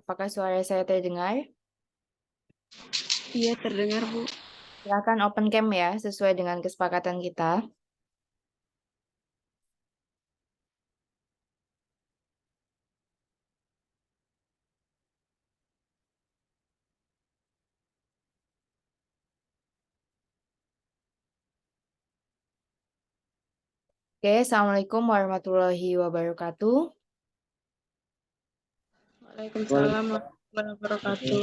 Apakah suara saya terdengar? Iya, terdengar, Bu. Silakan open cam ya, sesuai dengan kesepakatan kita. Oke, Assalamualaikum warahmatullahi wabarakatuh. Waalaikumsalam warahmatullahi wabarakatuh.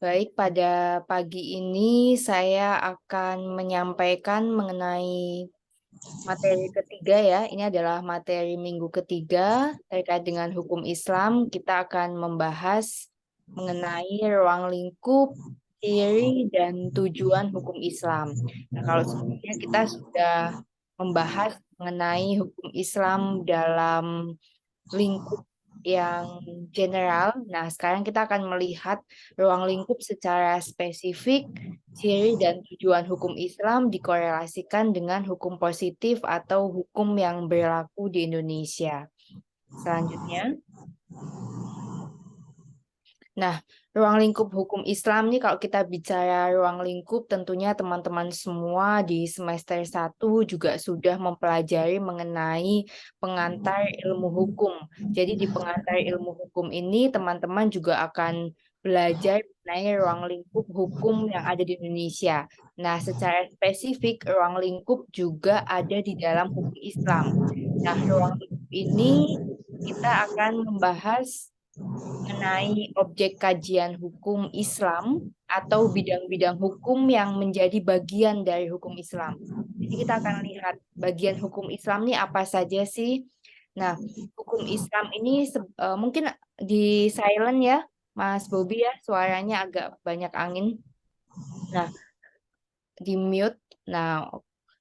Baik, pada pagi ini saya akan menyampaikan mengenai materi ketiga ya. Ini adalah materi minggu ketiga terkait dengan hukum Islam. Kita akan membahas mengenai ruang lingkup, ciri, dan tujuan hukum Islam. Nah, kalau sebelumnya kita sudah membahas mengenai hukum Islam dalam lingkup yang general. Nah, sekarang kita akan melihat ruang lingkup secara spesifik, ciri dan tujuan hukum Islam dikorelasikan dengan hukum positif atau hukum yang berlaku di Indonesia. Selanjutnya, nah, ruang lingkup hukum Islam nih kalau kita bicara ruang lingkup tentunya teman-teman semua di semester 1 juga sudah mempelajari mengenai pengantar ilmu hukum. Jadi di pengantar ilmu hukum ini teman-teman juga akan belajar mengenai ruang lingkup hukum yang ada di Indonesia. Nah, secara spesifik ruang lingkup juga ada di dalam hukum Islam. Nah, ruang lingkup ini kita akan membahas mengenai objek kajian hukum Islam atau bidang-bidang hukum yang menjadi bagian dari hukum Islam. Jadi kita akan lihat bagian hukum Islam ini apa saja sih. Nah, hukum Islam ini mungkin di silent ya, Mas Bobi ya, suaranya agak banyak angin. Nah, di mute. Nah,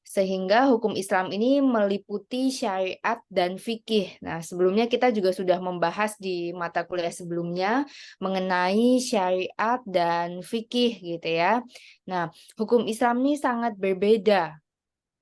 sehingga hukum Islam ini meliputi syariat dan fikih. Nah, sebelumnya kita juga sudah membahas di mata kuliah sebelumnya mengenai syariat dan fikih gitu ya. Nah, hukum Islam ini sangat berbeda.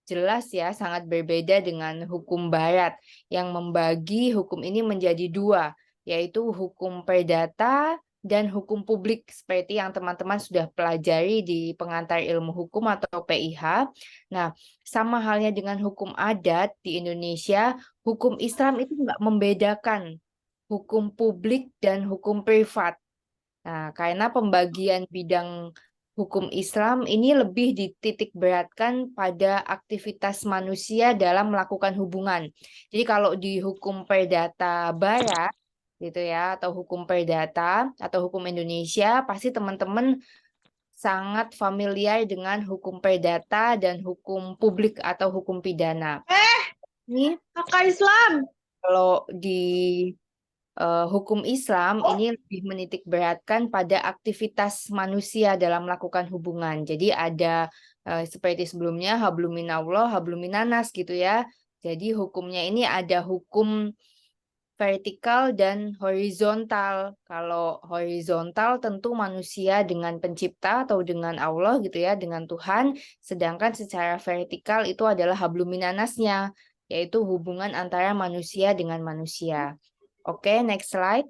Jelas ya, sangat berbeda dengan hukum Barat yang membagi hukum ini menjadi dua, yaitu hukum perdata dan hukum publik seperti yang teman-teman sudah pelajari di pengantar ilmu hukum atau PIH. Nah, sama halnya dengan hukum adat di Indonesia, hukum Islam itu nggak membedakan hukum publik dan hukum privat. Nah, karena pembagian bidang hukum Islam ini lebih dititik beratkan pada aktivitas manusia dalam melakukan hubungan. Jadi kalau di hukum perdata Barat gitu ya, atau hukum perdata atau hukum Indonesia, pasti teman-teman sangat familiar dengan hukum perdata dan hukum publik atau hukum pidana. Ini Kakak Islam. kalau di hukum Islam ini lebih menitik beratkan pada aktivitas manusia dalam melakukan hubungan. Jadi ada seperti sebelumnya hablum minallah, hablum minanas gitu ya. Jadi hukumnya ini ada hukum vertikal dan horizontal. Kalau horizontal tentu manusia dengan pencipta atau dengan Allah gitu ya, dengan Tuhan. Sedangkan secara vertikal itu adalah hablum minanasnya, yaitu hubungan antara manusia dengan manusia. Oke, next slide.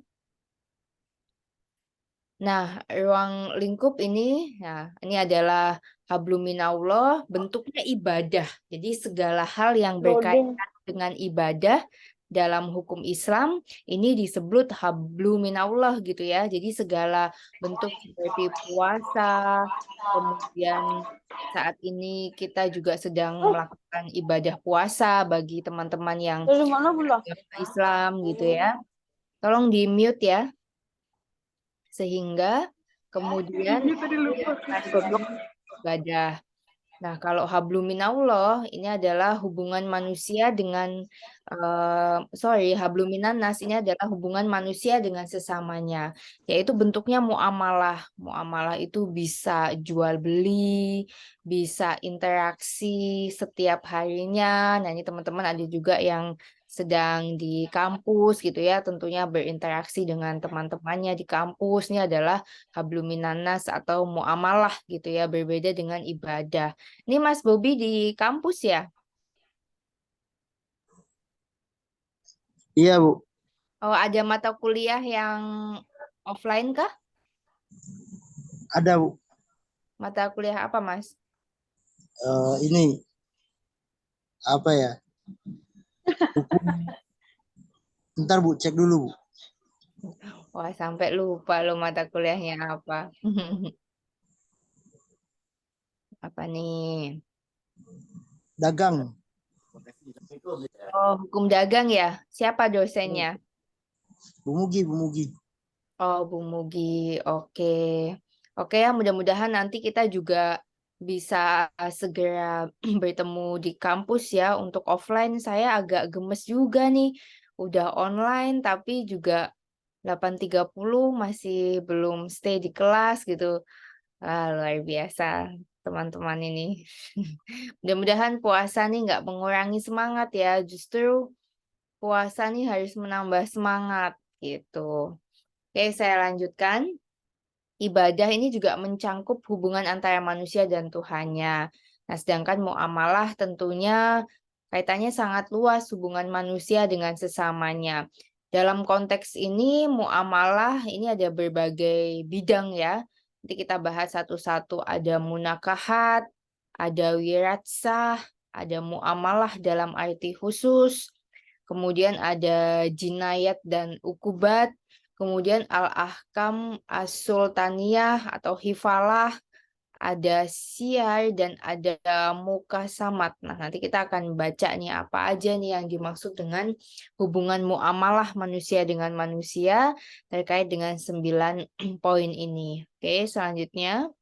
Nah, ruang lingkup ini adalah hablum minallah, bentuknya ibadah. Jadi segala hal yang Loading. berkaitan dengan ibadah dalam hukum Islam ini disebut hablum minallah gitu ya. Jadi segala bentuk seperti puasa, kemudian saat ini kita juga sedang melakukan ibadah puasa bagi teman-teman yang Dari mana pula? Islam gitu ya. Tolong di mute ya. Sehingga kemudian Ini tadi lupa. goblok ibadah. Nah, kalau hablum minallah ini adalah hubungan manusia dengan hablum minanas ini adalah hubungan manusia dengan sesamanya, yaitu bentuknya muamalah. Muamalah itu bisa jual beli, bisa interaksi setiap harinya. Nah, ini teman-teman ada juga yang sedang di kampus gitu ya, tentunya berinteraksi dengan teman-temannya di kampus. Ini adalah hablum minanas atau muamalah gitu ya, berbeda dengan ibadah. Ini Mas Bobi di kampus ya? Iya, Bu. Oh, ada mata kuliah yang offline kah? Ada Bu. Mata kuliah apa, Mas? Ini apa ya? Hukum. Ntar Bu, cek dulu Bu. Wah, sampai lupa lo mata kuliahnya apa. Apa nih? Dagang. Oh, hukum dagang ya? Siapa dosennya? Bu Mugi, Bu Mugi. Oh, Bu Mugi. Oke. Oke ya, mudah-mudahan nanti kita juga bisa segera bertemu di kampus ya. Untuk offline saya agak gemes juga nih. Udah online tapi juga 8.30 masih belum stay di kelas gitu. Ah, luar biasa teman-teman ini. Mudah-mudahan puasa nih nggak mengurangi semangat ya. Justru puasa nih harus menambah semangat gitu. Oke, saya lanjutkan. Ibadah ini juga mencangkup hubungan antara manusia dan Tuhannya. Nah, sedangkan muamalah tentunya kaitannya sangat luas hubungan manusia dengan sesamanya. Dalam konteks ini, muamalah ini ada berbagai bidang ya. Nanti kita bahas satu-satu. Ada munakahat, ada wiratsah, ada muamalah dalam arti khusus, kemudian ada jinayat dan ukubat, kemudian al-ahkam as-sultaniyah atau hifalah, ada siar dan ada mukasamat. Nah, nanti kita akan baca nih apa aja nih yang dimaksud dengan hubungan muamalah manusia dengan manusia terkait dengan 9 poin ini. Oke, selanjutnya.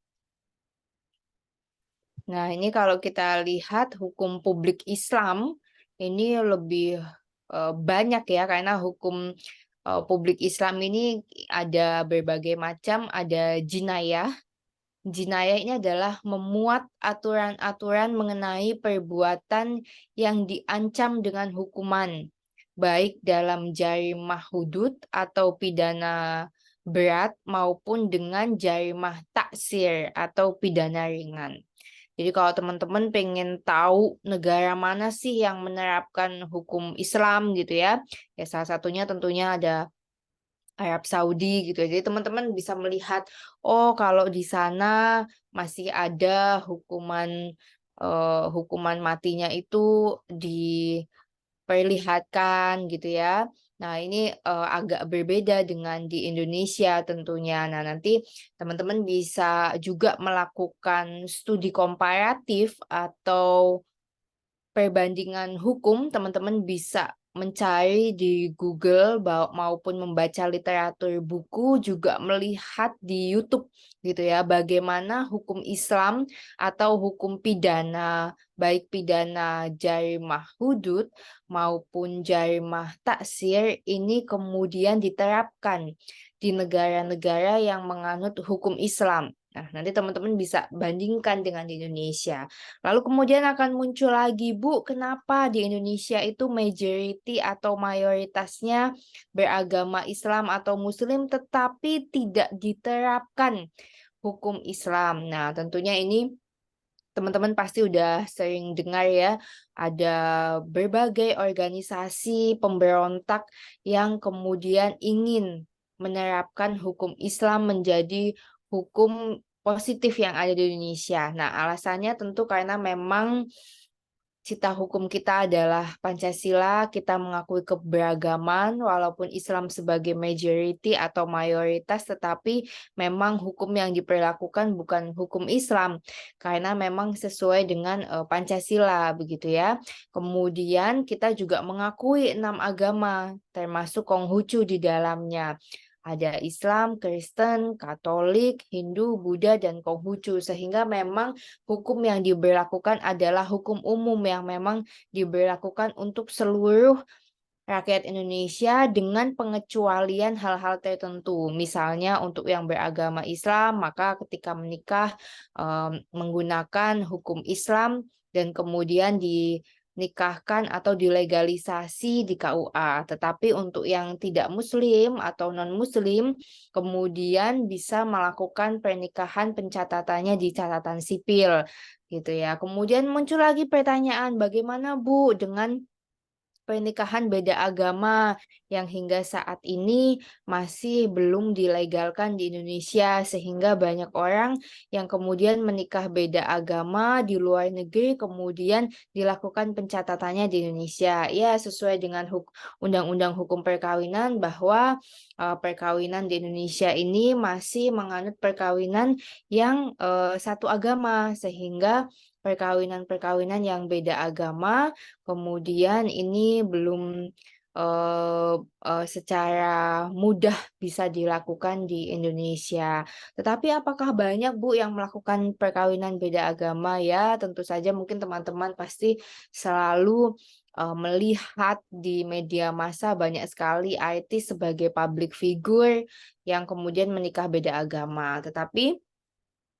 Nah, ini kalau kita lihat hukum publik Islam ini lebih banyak ya karena hukum publik Islam ini ada berbagai macam, ada jinayah. Jinayah ini adalah memuat aturan-aturan mengenai perbuatan yang diancam dengan hukuman, baik dalam jarimah hudud atau pidana berat maupun dengan jarimah taksir atau pidana ringan. Jadi kalau teman-teman pengen tahu negara mana sih yang menerapkan hukum Islam gitu ya, ya salah satunya tentunya ada Arab Saudi gitu ya. Jadi teman-teman bisa melihat, oh kalau di sana masih ada hukuman matinya itu diperlihatkan gitu ya. Nah ini agak berbeda dengan di Indonesia tentunya. Nah nanti teman-teman bisa juga melakukan studi komparatif atau perbandingan hukum, teman-teman bisa mencari di Google maupun membaca literatur buku, juga melihat di YouTube gitu ya, bagaimana hukum Islam atau hukum pidana, baik pidana jarimah hudud maupun jarimah taksir ini kemudian diterapkan di negara-negara yang menganut hukum Islam. Nah, nanti teman-teman bisa bandingkan dengan di Indonesia. Lalu kemudian akan muncul lagi, Bu, kenapa di Indonesia itu majority atau mayoritasnya beragama Islam atau Muslim tetapi tidak diterapkan hukum Islam. Nah, tentunya ini teman-teman pasti udah sering dengar ya, ada berbagai organisasi pemberontak yang kemudian ingin menerapkan hukum Islam menjadi hukum positif yang ada di Indonesia. Nah, alasannya tentu karena memang cita hukum kita adalah Pancasila, kita mengakui keberagaman, walaupun Islam sebagai majority atau mayoritas, tetapi memang hukum yang diperlakukan bukan hukum Islam, karena memang sesuai dengan Pancasila, begitu ya. Kemudian kita juga mengakui 6 agama, termasuk Konghucu di dalamnya. Ada Islam, Kristen, Katolik, Hindu, Buddha, dan Konghucu. Sehingga memang hukum yang diberlakukan adalah hukum umum yang memang diberlakukan untuk seluruh rakyat Indonesia dengan pengecualian hal-hal tertentu. Misalnya untuk yang beragama Islam, maka ketika menikah menggunakan hukum Islam dan kemudian dinikahkan atau dilegalisasi di KUA. Tetapi untuk yang tidak Muslim atau non-Muslim, kemudian bisa melakukan pernikahan pencatatannya di catatan sipil gitu ya. Kemudian muncul lagi pertanyaan, bagaimana Bu dengan pernikahan beda agama yang hingga saat ini masih belum dilegalkan di Indonesia, sehingga banyak orang yang kemudian menikah beda agama di luar negeri kemudian dilakukan pencatatannya di Indonesia. Ya, sesuai dengan Undang-Undang Hukum Perkawinan bahwa perkawinan di Indonesia ini masih menganut perkawinan yang satu agama, sehingga perkawinan-perkawinan yang beda agama kemudian ini belum secara mudah bisa dilakukan di Indonesia. Tetapi apakah banyak Bu yang melakukan perkawinan beda agama ya? Tentu saja mungkin teman-teman pasti selalu melihat di media massa banyak sekali artis sebagai public figure yang kemudian menikah beda agama. Tetapi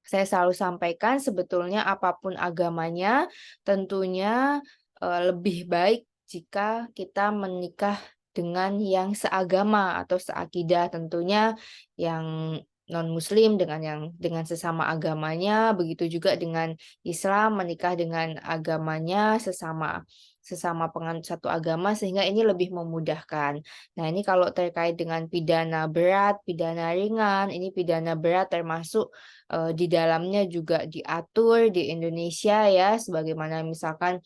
saya selalu sampaikan sebetulnya apapun agamanya tentunya lebih baik jika kita menikah dengan yang seagama atau seakidah, tentunya yang non-muslim dengan sesama agamanya, begitu juga dengan Islam menikah dengan agamanya sesama sesama penganut satu agama, sehingga ini lebih memudahkan. Nah, ini kalau terkait dengan pidana berat, pidana ringan, ini pidana berat termasuk di dalamnya juga diatur di Indonesia ya, sebagaimana misalkan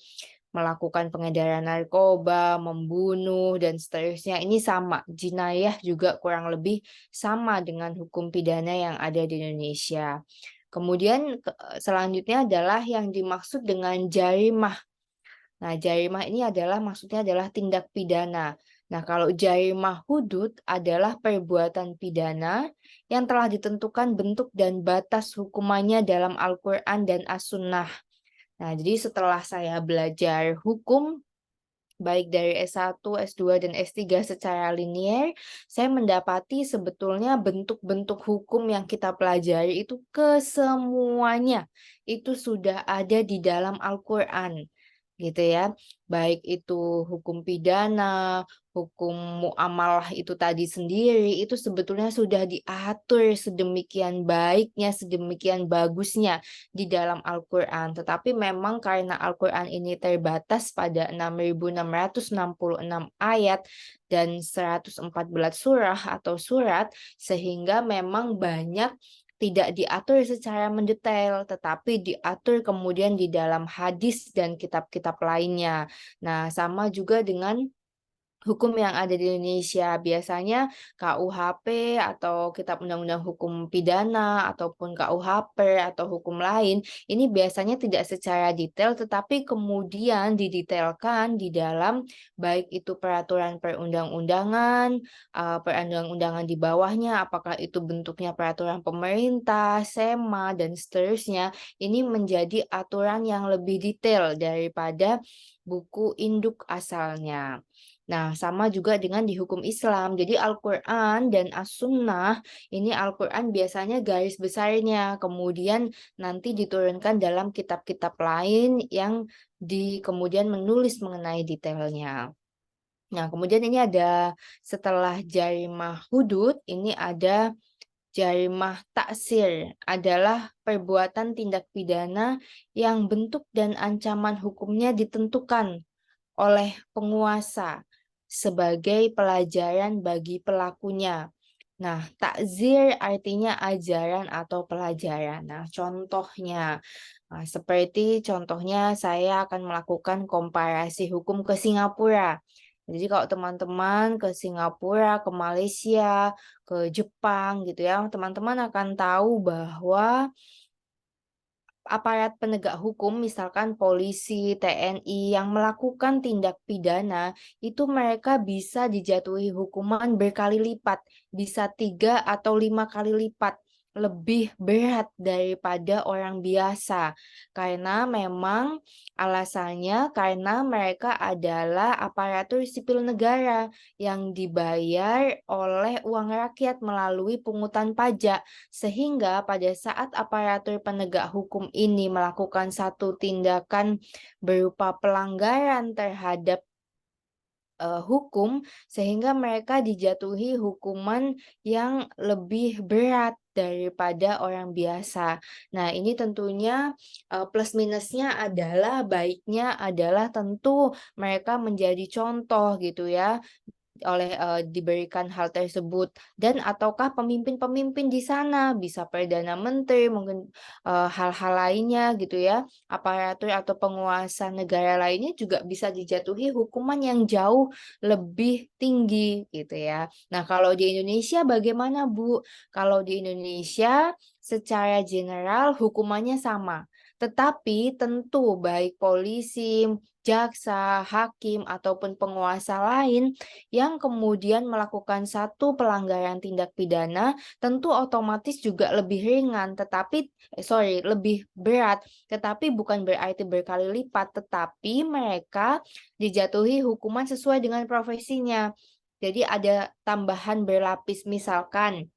melakukan pengedaran narkoba, membunuh, dan seterusnya. Ini sama, jinayah juga kurang lebih sama dengan hukum pidana yang ada di Indonesia. Kemudian selanjutnya adalah yang dimaksud dengan jarimah. Nah, jarimah ini maksudnya adalah tindak pidana. Nah, kalau jarimah hudud adalah perbuatan pidana yang telah ditentukan bentuk dan batas hukumannya dalam Al-Quran dan As-Sunnah. Nah, jadi setelah saya belajar hukum, baik dari S1, S2, dan S3 secara linier, saya mendapati sebetulnya bentuk-bentuk hukum yang kita pelajari itu kesemuanya itu sudah ada di dalam Al-Quran, gitu ya. Baik itu hukum pidana, hukum muamalah itu tadi sendiri, itu sebetulnya sudah diatur sedemikian baiknya, sedemikian bagusnya di dalam Al-Quran. Tetapi memang karena Al-Quran ini terbatas pada 6.666 ayat dan 114 surah atau surat, sehingga memang banyak tidak diatur secara mendetail, tetapi diatur kemudian di dalam hadis dan kitab-kitab lainnya. Nah, sama juga dengan hukum yang ada di Indonesia. Biasanya KUHP atau Kitab Undang-Undang Hukum Pidana ataupun KUHP atau hukum lain, ini biasanya tidak secara detail tetapi kemudian didetailkan di dalam baik itu peraturan perundang-undangan, perundang-undangan di bawahnya, apakah itu bentuknya peraturan pemerintah, SEMA, dan seterusnya. Ini menjadi aturan yang lebih detail daripada buku induk asalnya. Nah, sama juga dengan di hukum Islam. Jadi Al-Quran dan As-Sunnah, ini Al-Quran biasanya garis besarnya, kemudian nanti diturunkan dalam kitab-kitab lain yang kemudian menulis mengenai detailnya. Nah, kemudian ini ada setelah jarimah hudud, ini ada jarimah taksir, adalah perbuatan tindak pidana yang bentuk dan ancaman hukumnya ditentukan oleh penguasa sebagai pelajaran bagi pelakunya. Nah, takzir artinya ajaran atau pelajaran. Nah, contohnya, seperti contohnya saya akan melakukan komparasi hukum ke Singapura. Jadi kalau teman-teman ke Singapura, ke Malaysia, ke Jepang gitu ya, teman-teman akan tahu bahwa aparat penegak hukum, misalkan polisi, TNI yang melakukan tindak pidana, itu mereka bisa dijatuhi hukuman berkali lipat, bisa 3 atau 5 kali lipat lebih berat daripada orang biasa. Karena memang alasannya karena mereka adalah aparatur sipil negara yang dibayar oleh uang rakyat melalui pungutan pajak. Sehingga pada saat aparatur penegak hukum ini melakukan satu tindakan berupa pelanggaran terhadap hukum sehingga mereka dijatuhi hukuman yang lebih berat daripada orang biasa. Nah, ini tentunya plus minusnya adalah baiknya adalah tentu mereka menjadi contoh gitu ya oleh diberikan hal tersebut dan ataukah pemimpin-pemimpin di sana bisa perdana menteri mungkin hal-hal lainnya gitu ya aparatur atau penguasa negara lainnya juga bisa dijatuhi hukuman yang jauh lebih tinggi gitu ya. Nah, kalau di Indonesia bagaimana Bu? Kalau di Indonesia secara general hukumannya sama. Tetapi tentu baik polisi, jaksa, hakim ataupun penguasa lain yang kemudian melakukan satu pelanggaran tindak pidana tentu otomatis juga lebih ringan lebih berat tetapi bukan berarti berkali lipat tetapi mereka dijatuhi hukuman sesuai dengan profesinya. Jadi ada tambahan berlapis misalkan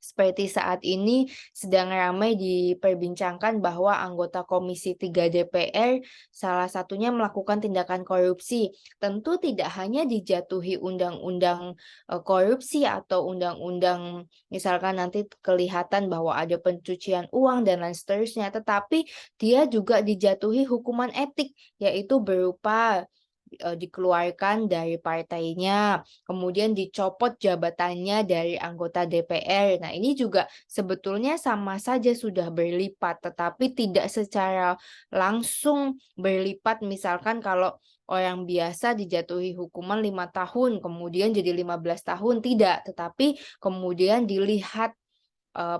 seperti saat ini sedang ramai diperbincangkan bahwa anggota Komisi 3 DPR salah satunya melakukan tindakan korupsi. Tentu tidak hanya dijatuhi undang-undang korupsi atau undang-undang misalkan nanti kelihatan bahwa ada pencucian uang dan lain seterusnya, tetapi dia juga dijatuhi hukuman etik yaitu berupa dikeluarkan dari partainya, kemudian dicopot jabatannya dari anggota DPR. Nah, ini juga sebetulnya sama saja sudah berlipat, tetapi tidak secara langsung berlipat. Misalkan kalau orang biasa dijatuhi hukuman 5 tahun, kemudian jadi 15 tahun, tidak. Tetapi kemudian dilihat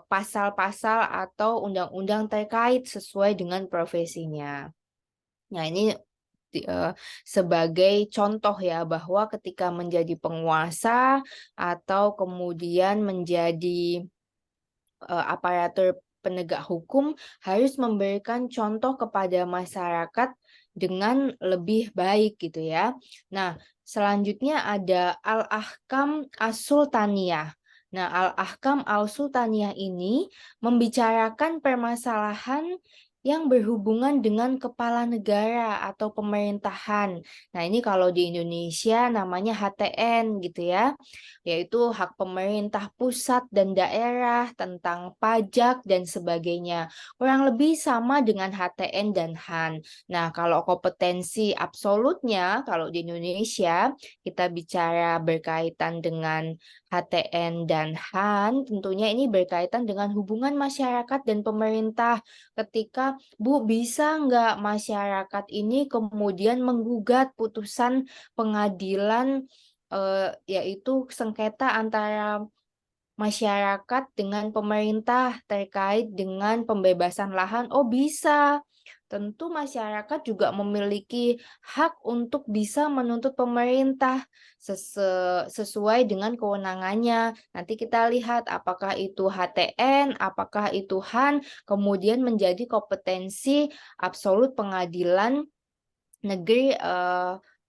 pasal-pasal atau undang-undang terkait sesuai dengan profesinya. Nah, ini sebagai contoh ya bahwa ketika menjadi penguasa atau kemudian menjadi aparatur penegak hukum harus memberikan contoh kepada masyarakat dengan lebih baik gitu ya. Nah, selanjutnya ada Al-Ahkam As-Sultaniyah. Nah, Al-Ahkam Al-Sultaniyah ini membicarakan permasalahan yang berhubungan dengan kepala negara atau pemerintahan. Nah, ini kalau di Indonesia namanya HTN gitu ya, yaitu hak pemerintah pusat dan daerah tentang pajak dan sebagainya. Kurang lebih sama dengan HTN dan HAN. Nah, kalau kompetensi absolutnya, kalau di Indonesia kita bicara berkaitan dengan HTN dan HAN, tentunya ini berkaitan dengan hubungan masyarakat dan pemerintah. Ketika, Bu, bisa nggak masyarakat ini kemudian menggugat putusan pengadilan yaitu sengketa antara masyarakat dengan pemerintah terkait dengan pembebasan lahan? Oh, bisa. Tentu masyarakat juga memiliki hak untuk bisa menuntut pemerintah sesuai dengan kewenangannya. Nanti kita lihat apakah itu HTN, apakah itu HAN, kemudian menjadi kompetensi absolut pengadilan negeri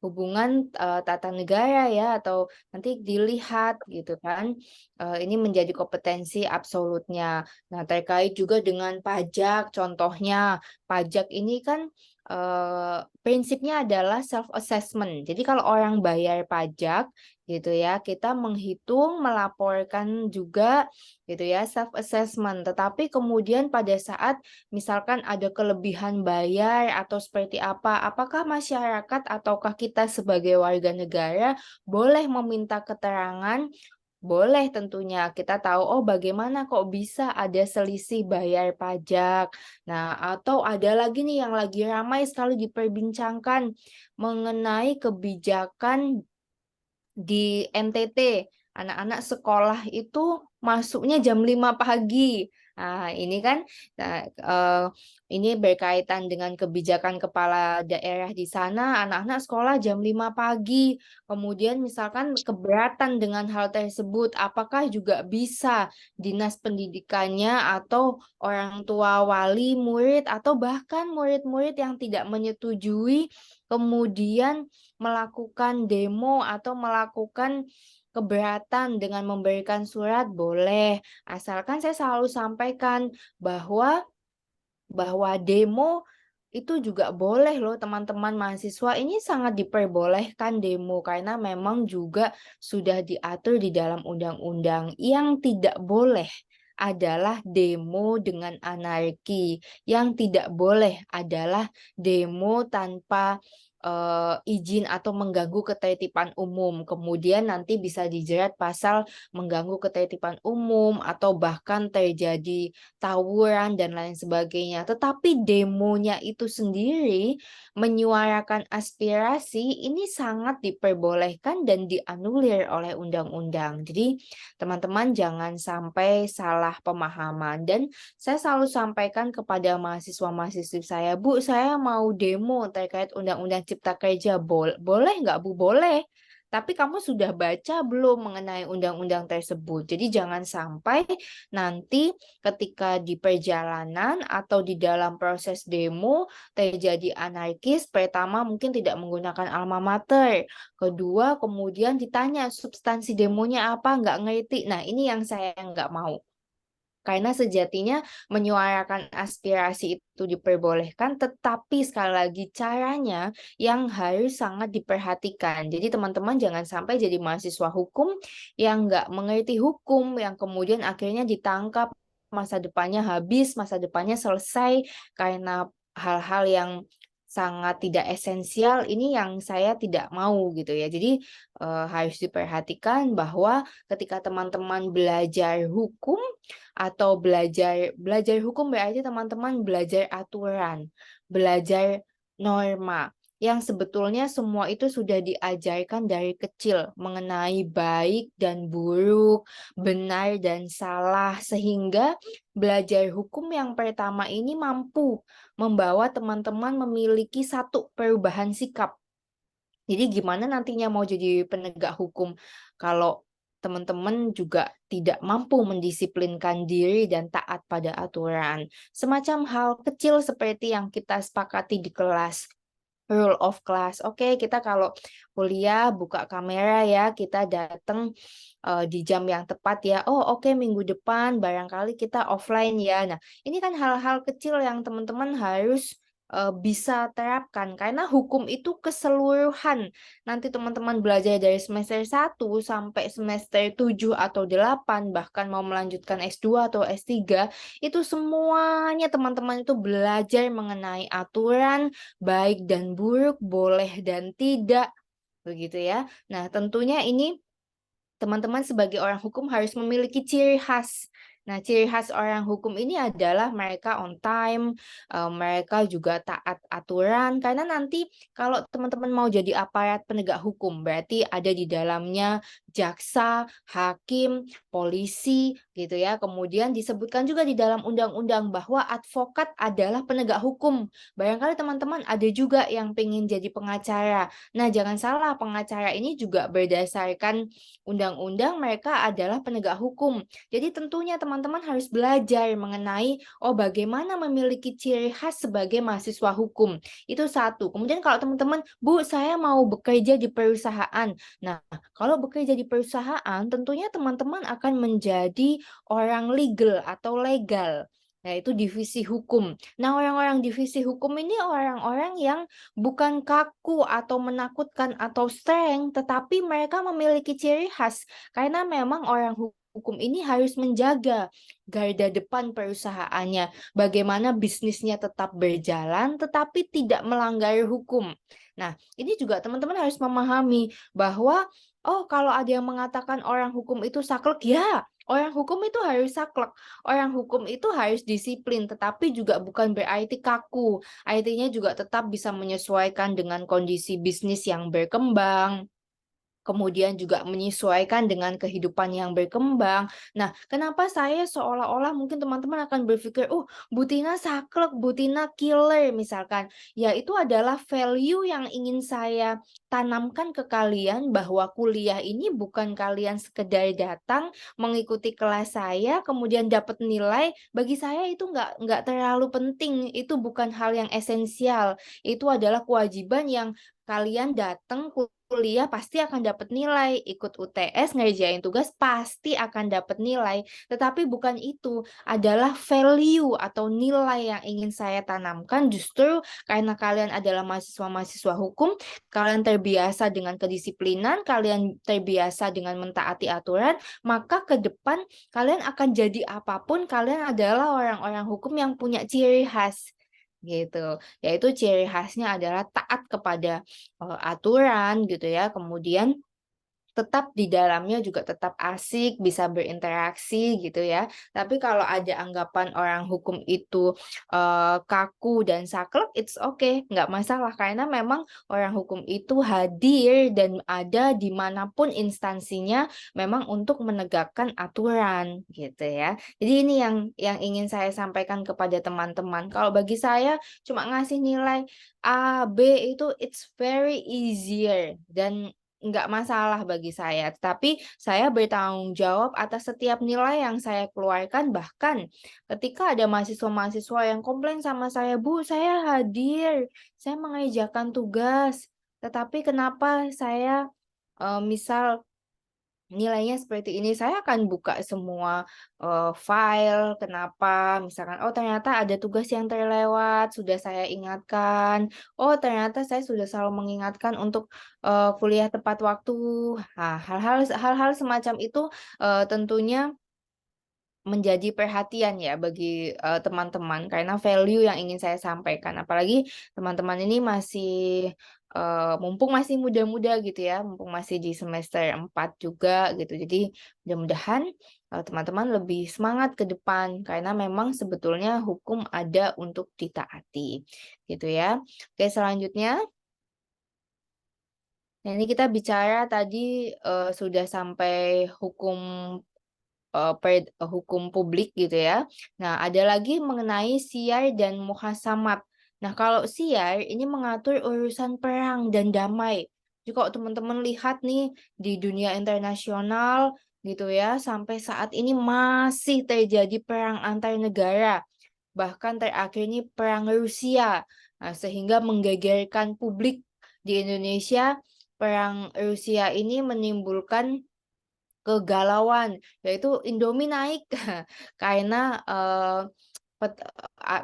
hubungan tata negara ya atau nanti dilihat gitu kan ini menjadi kompetensi absolutnya. Nah, terkait juga dengan pajak contohnya pajak ini kan prinsipnya adalah self assessment. Jadi kalau orang bayar pajak gitu ya kita menghitung melaporkan juga gitu ya self assessment. Tetapi kemudian pada saat misalkan ada kelebihan bayar atau seperti apa, apakah masyarakat ataukah kita sebagai warga negara boleh meminta keterangan? Boleh tentunya. Kita tahu, oh bagaimana kok bisa ada selisih bayar pajak. Nah, atau ada lagi nih yang lagi ramai sekali diperbincangkan mengenai kebijakan di NTT. Anak-anak sekolah itu masuknya jam 5 pagi. Nah, ini kan ini berkaitan dengan kebijakan kepala daerah di sana, anak-anak sekolah jam 5 pagi. Kemudian misalkan keberatan dengan hal tersebut, apakah juga bisa dinas pendidikannya atau orang tua wali murid atau bahkan murid-murid yang tidak menyetujui kemudian melakukan demo atau melakukan keberatan dengan memberikan surat boleh, asalkan saya selalu sampaikan bahwa demo itu juga boleh loh teman-teman mahasiswa, ini sangat diperbolehkan demo karena memang juga sudah diatur di dalam undang-undang. Yang tidak boleh adalah demo dengan anarki, yang tidak boleh adalah demo tanpa izin atau mengganggu ketertiban umum. Kemudian nanti bisa dijerat pasal mengganggu ketertiban umum atau bahkan terjadi tawuran dan lain sebagainya. Tetapi demonya itu sendiri menyuarakan aspirasi ini sangat diperbolehkan dan dianulir oleh undang-undang. Jadi teman-teman jangan sampai salah pemahaman, dan saya selalu sampaikan kepada mahasiswa-mahasiswi saya, Bu, saya mau demo terkait Undang-Undang Cipta Kerja. Boleh nggak, Bu? Boleh. Tapi kamu sudah baca belum mengenai undang-undang tersebut? Jadi jangan sampai nanti ketika di perjalanan atau di dalam proses demo terjadi anarkis. Pertama mungkin tidak menggunakan alma mater. Kedua kemudian ditanya substansi demonya apa, nggak ngerti. Nah ini yang saya nggak mau. Karena sejatinya menyuarakan aspirasi itu diperbolehkan, tetapi sekali lagi caranya yang harus sangat diperhatikan. Jadi teman-teman jangan sampai jadi mahasiswa hukum yang nggak mengerti hukum, yang kemudian akhirnya ditangkap, masa depannya habis, masa depannya selesai karena hal-hal yang sangat tidak esensial. Ini yang saya tidak mau gitu ya. Jadi harus diperhatikan bahwa ketika teman-teman belajar hukum atau belajar hukum berarti teman-teman belajar aturan, belajar norma yang sebetulnya semua itu sudah diajarkan dari kecil mengenai baik dan buruk, benar dan salah, sehingga belajar hukum yang pertama ini mampu membawa teman-teman memiliki satu perubahan sikap. Jadi gimana nantinya mau jadi penegak hukum kalau teman-teman juga tidak mampu mendisiplinkan diri dan taat pada aturan. Semacam hal kecil seperti yang kita sepakati di kelas, rule of class. Oke, kita kalau kuliah buka kamera ya, kita datang di jam yang tepat ya. Oh, oke, minggu depan barangkali kita offline ya. Nah, ini kan hal-hal kecil yang teman-teman harus bisa terapkan karena hukum itu keseluruhan. Nanti teman-teman belajar dari semester 1 sampai semester 7 atau 8, bahkan mau melanjutkan S2 atau S3, itu semuanya teman-teman itu belajar mengenai aturan, baik dan buruk, boleh dan tidak, begitu ya. Nah, tentunya ini teman-teman sebagai orang hukum harus memiliki ciri khas. Nah, ciri khas orang hukum ini adalah mereka on time, mereka juga taat aturan, karena nanti kalau teman-teman mau jadi aparat penegak hukum, berarti ada di dalamnya jaksa, hakim, polisi, gitu ya. Kemudian disebutkan juga di dalam undang-undang bahwa advokat adalah penegak hukum. Barangkali teman-teman ada juga yang pengen jadi pengacara. Nah, jangan salah, pengacara ini juga berdasarkan undang-undang mereka adalah penegak hukum. Jadi tentunya teman-teman harus belajar mengenai bagaimana memiliki ciri khas sebagai mahasiswa hukum. Itu satu. Kemudian kalau teman-teman, Bu, saya mau bekerja di perusahaan. Nah, kalau bekerja di perusahaan, tentunya teman-teman akan menjadi orang legal atau legal. Nah, itu divisi hukum. Nah, orang-orang divisi hukum ini orang-orang yang bukan kaku atau menakutkan atau strength, tetapi mereka memiliki ciri khas. Karena memang orang hukum ini harus menjaga garda depan perusahaannya. Bagaimana bisnisnya tetap berjalan, tetapi tidak melanggar hukum. Nah, ini juga teman-teman harus memahami bahwa, kalau ada yang mengatakan orang hukum itu saklek, ya, orang hukum itu harus saklek. Orang hukum itu harus disiplin, tetapi juga bukan berarti kaku. IT-nya juga tetap bisa menyesuaikan dengan kondisi bisnis yang berkembang, kemudian juga menyesuaikan dengan kehidupan yang berkembang. Nah, kenapa saya seolah-olah mungkin teman-teman akan berpikir, Bu Tina saklek, Bu Tina killer misalkan. Ya, itu adalah value yang ingin saya tanamkan ke kalian bahwa kuliah ini bukan kalian sekedar datang, mengikuti kelas saya, kemudian dapat nilai. Bagi saya itu nggak terlalu penting, itu bukan hal yang esensial. Itu adalah kewajiban yang kalian datang kuliah pasti akan dapat nilai, ikut UTS ngerjain tugas pasti akan dapat nilai. Tetapi bukan itu, adalah value atau nilai yang ingin saya tanamkan justru karena kalian adalah mahasiswa-mahasiswa hukum, kalian terbiasa dengan kedisiplinan, kalian terbiasa dengan mentaati aturan, maka ke depan kalian akan jadi apapun, kalian adalah orang-orang hukum yang punya ciri khas gitu. Yaitu ciri khasnya adalah taat kepada aturan gitu ya. Kemudian tetap di dalamnya juga tetap asik, bisa berinteraksi gitu ya. Tapi kalau ada anggapan orang hukum itu kaku dan saklek, it's okay, nggak masalah karena memang orang hukum itu hadir dan ada dimanapun instansinya memang untuk menegakkan aturan gitu ya. Jadi ini yang ingin saya sampaikan kepada teman-teman. Kalau bagi saya cuma ngasih nilai A, B itu it's very easier dan nggak masalah bagi saya, tapi saya bertanggung jawab atas setiap nilai yang saya keluarkan. Bahkan ketika ada mahasiswa-mahasiswa yang komplain sama saya, Bu, saya hadir, saya mengerjakan tugas, tetapi kenapa saya misal nilainya seperti ini, saya akan buka semua file, kenapa, misalkan, oh ternyata ada tugas yang terlewat, sudah saya ingatkan, oh ternyata saya sudah selalu mengingatkan untuk kuliah tepat waktu. Nah, hal-hal semacam itu tentunya menjadi perhatian ya bagi teman-teman karena value yang ingin saya sampaikan. Apalagi teman-teman ini masih mumpung masih muda-muda gitu ya, mumpung masih di semester 4 juga gitu. Jadi mudah-mudahan teman-teman lebih semangat ke depan karena memang sebetulnya hukum ada untuk ditaati gitu ya. Oke, selanjutnya. Nah, ini kita bicara tadi sudah sampai hukum publik gitu ya. Nah, ada lagi mengenai siar dan muhasamat. Nah, kalau siar ini mengatur urusan perang dan damai. Jadi kalau teman-teman lihat nih di dunia internasional gitu ya, sampai saat ini masih terjadi perang antar negara. Bahkan terakhir ini perang Rusia. Nah, sehingga menggegerkan publik di Indonesia, perang Rusia ini menimbulkan kegalauan, yaitu Indomie naik karena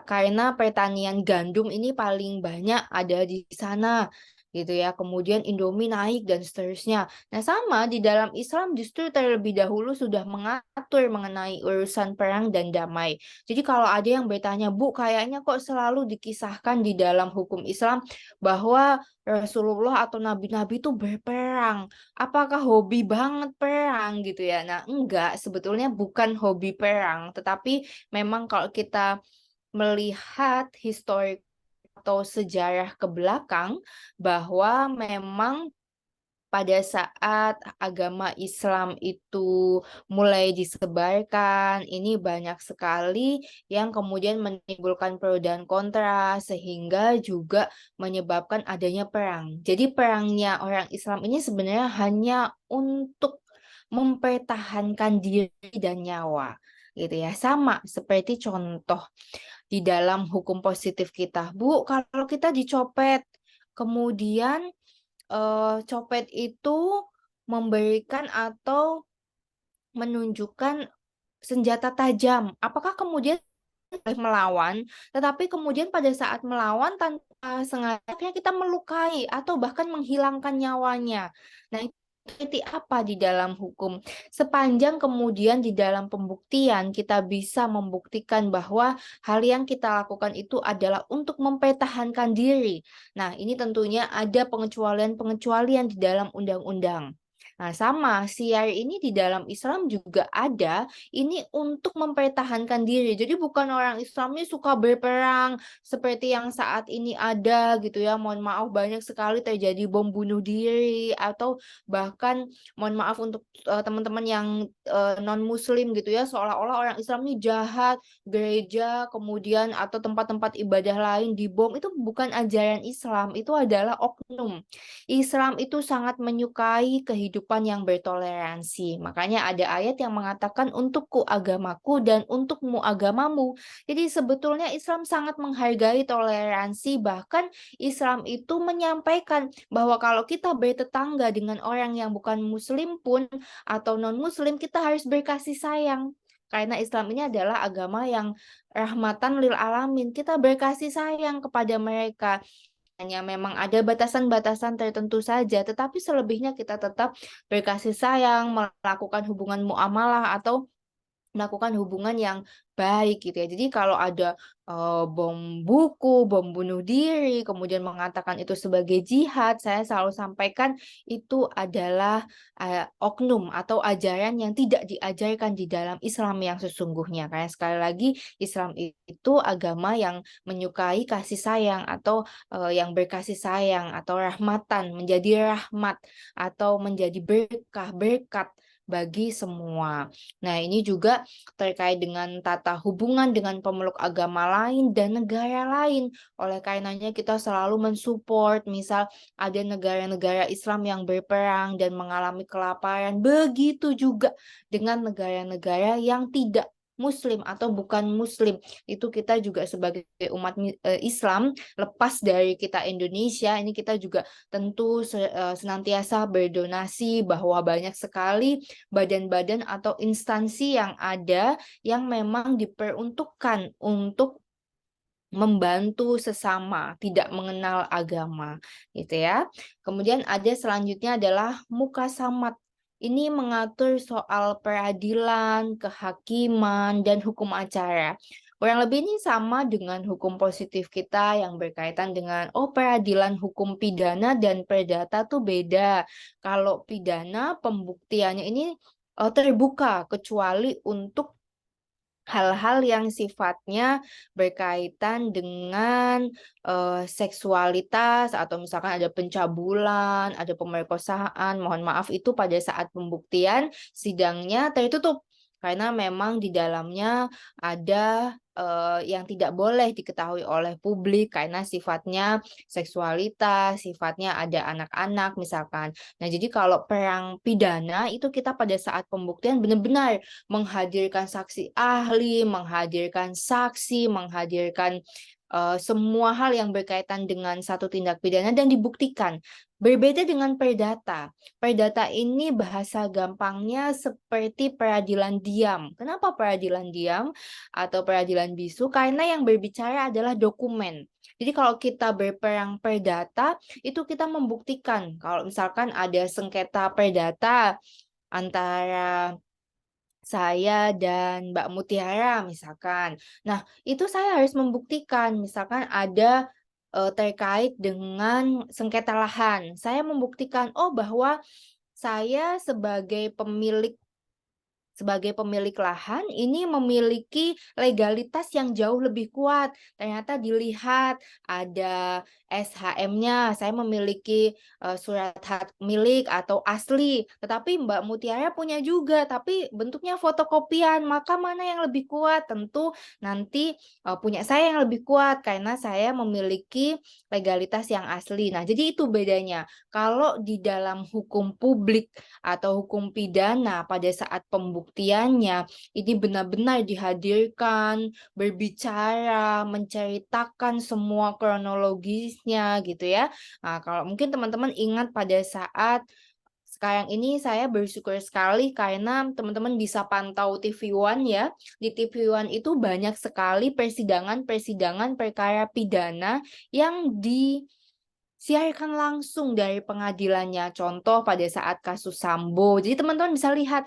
karena pertanian gandum ini paling banyak ada di sana gitu ya. Kemudian Indomie naik dan seterusnya. Nah, sama di dalam Islam justru terlebih dahulu sudah mengatur mengenai urusan perang dan damai. Jadi kalau ada yang bertanya, Bu, kayaknya kok selalu dikisahkan di dalam hukum Islam bahwa Rasulullah atau nabi-nabi itu berperang. Apakah hobi banget perang gitu ya? Nah, enggak, sebetulnya bukan hobi perang, tetapi memang kalau kita melihat histori atau sejarah ke belakang bahwa memang pada saat agama Islam itu mulai disebarkan, ini banyak sekali yang kemudian menimbulkan pro dan kontra, sehingga juga menyebabkan adanya perang. Jadi perangnya orang Islam ini sebenarnya hanya untuk mempertahankan diri dan nyawa, gitu ya. Sama seperti contoh di dalam hukum positif kita. Bu, kalau kita dicopet, kemudian copet itu memberikan atau menunjukkan senjata tajam. Apakah kemudian boleh melawan, tetapi kemudian pada saat melawan tanpa sengaja kita melukai atau bahkan menghilangkan nyawanya. Nah, itu seperti apa di dalam hukum? Sepanjang kemudian di dalam pembuktian kita bisa membuktikan bahwa hal yang kita lakukan itu adalah untuk mempertahankan diri. Nah, ini tentunya ada pengecualian-pengecualian di dalam undang-undang. Nah, sama siar ini di dalam Islam juga ada, ini untuk mempertahankan diri. Jadi bukan orang Islam ini suka berperang seperti yang saat ini ada gitu ya. Mohon maaf banyak sekali terjadi bom bunuh diri atau bahkan mohon maaf untuk teman-teman yang non-muslim gitu ya, seolah-olah orang Islam ini jahat, gereja kemudian atau tempat-tempat ibadah lain dibom. Itu bukan ajaran Islam, itu adalah oknum. Islam itu sangat menyukai kehidupan kehidupan yang bertoleransi. Makanya ada ayat yang mengatakan untukku agamaku dan untukmu agamamu. Jadi sebetulnya Islam sangat menghargai toleransi, bahkan Islam itu menyampaikan bahwa kalau kita bertetangga dengan orang yang bukan muslim pun atau non-muslim, kita harus berkasih sayang. Karena Islam ini adalah agama yang rahmatan lil alamin. Kita berkasih sayang kepada mereka. Hanya memang ada batasan-batasan tertentu saja, tetapi selebihnya kita tetap berkasih sayang, melakukan hubungan muamalah atau melakukan hubungan yang baik gitu ya. Jadi kalau ada bom buku, bom bunuh diri, kemudian mengatakan itu sebagai jihad, saya selalu sampaikan itu adalah oknum atau ajaran yang tidak diajarkan di dalam Islam yang sesungguhnya. Karena sekali lagi Islam itu agama yang menyukai kasih sayang atau yang berkasih sayang atau rahmatan, menjadi rahmat atau menjadi berkah, berkat bagi semua. Nah, ini juga terkait dengan tata hubungan dengan pemeluk agama lain dan negara lain. Oleh karenanya kita selalu mensupport, misal ada negara-negara Islam yang berperang dan mengalami kelaparan, begitu juga dengan negara-negara yang tidak Muslim atau bukan Muslim. Itu kita juga sebagai umat Islam, lepas dari kita Indonesia, ini kita juga tentu senantiasa berdonasi, bahwa banyak sekali badan-badan atau instansi yang ada yang memang diperuntukkan untuk membantu sesama, tidak mengenal agama, gitu ya. Kemudian ada selanjutnya adalah mukasamat. Ini mengatur soal peradilan, kehakiman, dan hukum acara. Kurang lebih ini sama dengan hukum positif kita yang berkaitan dengan peradilan hukum pidana dan perdata tuh beda. Kalau pidana pembuktiannya ini terbuka kecuali untuk hal-hal yang sifatnya berkaitan dengan seksualitas atau misalkan ada pencabulan, ada pemerkosaan, mohon maaf itu pada saat pembuktian sidangnya tertutup karena memang di dalamnya ada yang tidak boleh diketahui oleh publik karena sifatnya seksualitas, sifatnya ada anak-anak misalkan. Nah, jadi kalau perang pidana itu kita pada saat pembuktian benar-benar menghadirkan saksi ahli, menghadirkan saksi, menghadirkan semua hal yang berkaitan dengan satu tindak pidana dan dibuktikan. Berbeda dengan perdata. Perdata ini bahasa gampangnya seperti peradilan diam. Kenapa peradilan diam atau peradilan bisu? Karena yang berbicara adalah dokumen. Jadi kalau kita berperang perdata, itu kita membuktikan. Kalau misalkan ada sengketa perdata antara saya dan Mbak Mutiara misalkan. Nah, itu saya harus membuktikan misalkan ada terkait dengan sengketa lahan. Saya membuktikan bahwa saya sebagai pemilik lahan ini memiliki legalitas yang jauh lebih kuat. Ternyata dilihat ada SHM-nya, saya memiliki surat hak milik atau asli. Tetapi Mbak Mutiara punya juga, tapi bentuknya fotokopian. Maka mana yang lebih kuat? Tentu nanti punya saya yang lebih kuat karena saya memiliki legalitas yang asli. Nah, jadi itu bedanya. Kalau di dalam hukum publik atau hukum pidana pada saat pembuktiannya ini benar-benar dihadirkan, berbicara, menceritakan semua kronologisnya gitu ya. Nah, kalau mungkin teman-teman ingat pada saat sekarang ini saya bersyukur sekali karena teman-teman bisa pantau TV One ya. Di TV One itu banyak sekali persidangan-persidangan perkara pidana yang siarkan langsung dari pengadilannya. Contoh pada saat kasus Sambo. Jadi teman-teman bisa lihat,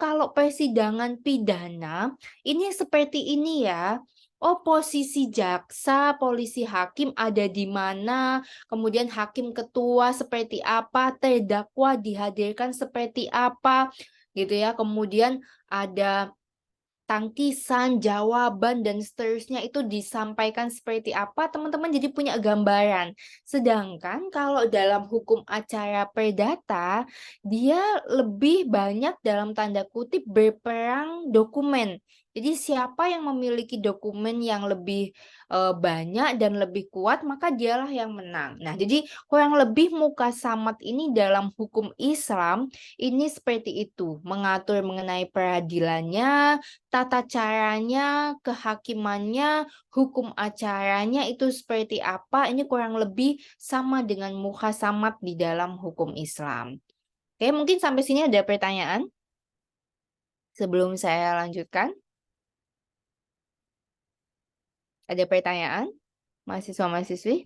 kalau persidangan pidana ini seperti ini ya. Posisi jaksa, polisi hakim ada di mana, kemudian hakim ketua seperti apa, terdakwa dihadirkan seperti apa, gitu ya. Kemudian ada tangkisan, jawaban, dan seterusnya itu disampaikan seperti apa, teman-teman jadi punya gambaran. Sedangkan kalau dalam hukum acara perdata, dia lebih banyak dalam tanda kutip berperang dokumen. Jadi siapa yang memiliki dokumen yang lebih banyak dan lebih kuat, maka dialah yang menang. Nah, jadi kurang lebih mukasamat ini dalam hukum Islam ini seperti itu, mengatur mengenai peradilannya, tata caranya, kehakimannya, hukum acaranya itu seperti apa. Ini kurang lebih sama dengan mukasamat di dalam hukum Islam. Oke, mungkin sampai sini ada pertanyaan sebelum saya lanjutkan. Ada pertanyaan, mahasiswa-mahasiswi?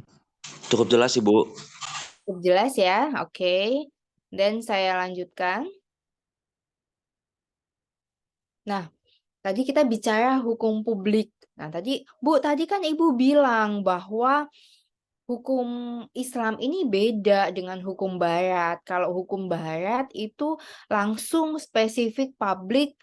Cukup jelas, Ibu. Cukup jelas ya, oke. Dan saya lanjutkan. Nah, tadi kita bicara hukum publik. Nah, Bu, tadi kan Ibu bilang bahwa hukum Islam ini beda dengan hukum Barat. Kalau hukum Barat itu langsung spesifik publik,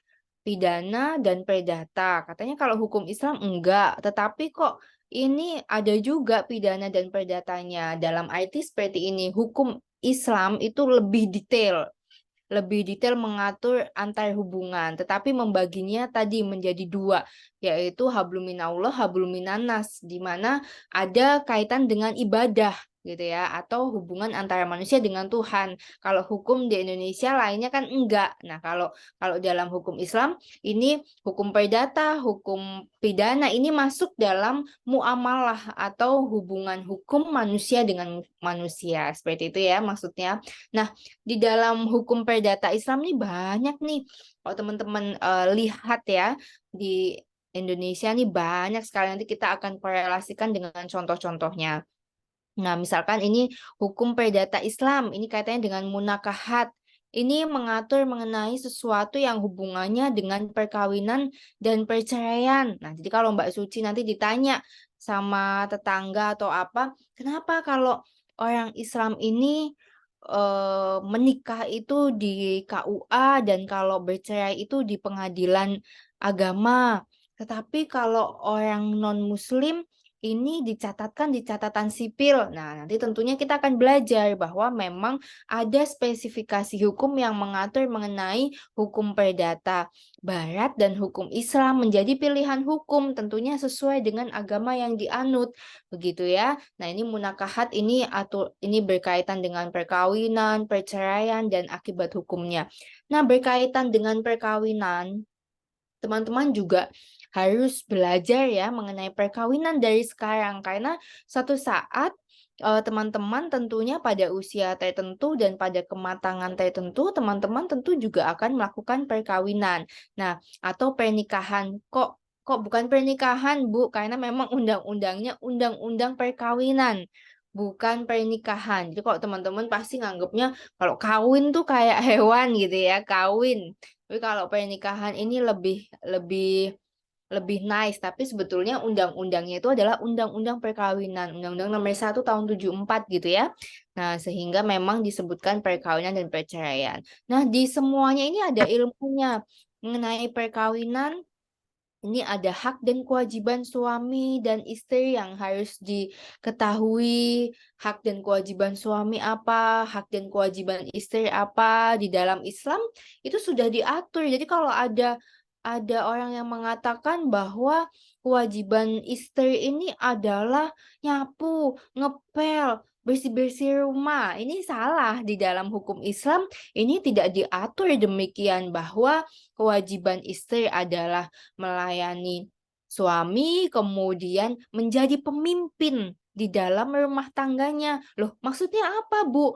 pidana, dan perdata. Katanya kalau hukum Islam enggak, tetapi kok ini ada juga pidana dan perdatanya. Dalam arti seperti ini, hukum Islam itu lebih detail mengatur antar hubungan, tetapi membaginya tadi menjadi dua, yaitu hablum minallah, hablum minannas, di mana ada kaitan dengan ibadah gitu ya, atau hubungan antara manusia dengan Tuhan. Kalau hukum di Indonesia lainnya kan enggak. Nah, kalau kalau dalam hukum Islam ini hukum perdata, hukum pidana ini masuk dalam muamalah atau hubungan hukum manusia dengan manusia. Seperti itu ya maksudnya. Nah, di dalam hukum perdata Islam nih banyak nih. Kalau teman-teman lihat ya di Indonesia nih banyak sekali, nanti kita akan korelasikan dengan contoh-contohnya. Nah, misalkan ini hukum perdata Islam, ini kaitannya dengan munakahat. Ini mengatur mengenai sesuatu yang hubungannya dengan perkawinan dan perceraian. Nah, jadi kalau Mbak Suci nanti ditanya sama tetangga atau apa, kenapa kalau orang Islam ini menikah itu di KUA dan kalau bercerai itu di pengadilan agama. Tetapi kalau orang non-Muslim ini dicatatkan di catatan sipil. Nah, nanti tentunya kita akan belajar bahwa memang ada spesifikasi hukum yang mengatur mengenai hukum perdata Barat dan hukum Islam menjadi pilihan hukum, tentunya sesuai dengan agama yang dianut. Begitu ya. Nah, ini munakahat ini berkaitan dengan perkawinan, perceraian, dan akibat hukumnya. Nah, berkaitan dengan perkawinan, teman-teman juga harus belajar ya mengenai perkawinan dari sekarang, karena suatu saat teman-teman tentunya pada usia tertentu dan pada kematangan tertentu, teman-teman tentu juga akan melakukan perkawinan. Nah, atau pernikahan. Kok bukan pernikahan, Bu? Karena memang undang-undangnya undang-undang perkawinan, bukan pernikahan. Jadi kalau teman-teman pasti nganggapnya kalau kawin tuh kayak hewan gitu ya, kawin. Tapi kalau pernikahan ini lebih lebih lebih nice, tapi sebetulnya undang-undangnya itu adalah Undang-Undang Perkawinan, Undang-Undang Nomor 1 Tahun 74 gitu ya. Nah, sehingga memang disebutkan perkawinan dan perceraian. Nah, di semuanya ini ada ilmunya mengenai perkawinan. Ini ada hak dan kewajiban suami dan istri yang harus diketahui. Hak dan kewajiban suami apa, hak dan kewajiban istri apa di dalam Islam itu sudah diatur. Jadi kalau ada orang yang mengatakan bahwa kewajiban istri ini adalah nyapu, ngepel, bersih-bersih rumah. Ini salah di dalam hukum Islam. Ini tidak diatur demikian bahwa kewajiban istri adalah melayani suami, kemudian menjadi pemimpin di dalam rumah tangganya. Loh, maksudnya apa, Bu?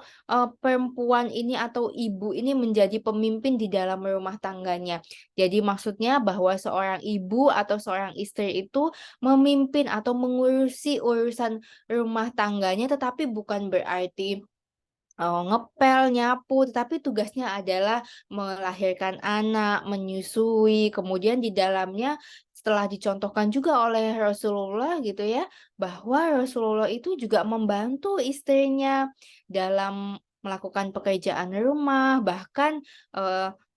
Perempuan ini atau ibu ini menjadi pemimpin di dalam rumah tangganya. Jadi maksudnya bahwa seorang ibu atau seorang istri itu memimpin atau mengurusi urusan rumah tangganya, tetapi bukan berarti ngepel, nyapu, tetapi tugasnya adalah melahirkan anak, menyusui, kemudian di dalamnya setelah dicontohkan juga oleh Rasulullah gitu ya, bahwa Rasulullah itu juga membantu istrinya dalam melakukan pekerjaan rumah, bahkan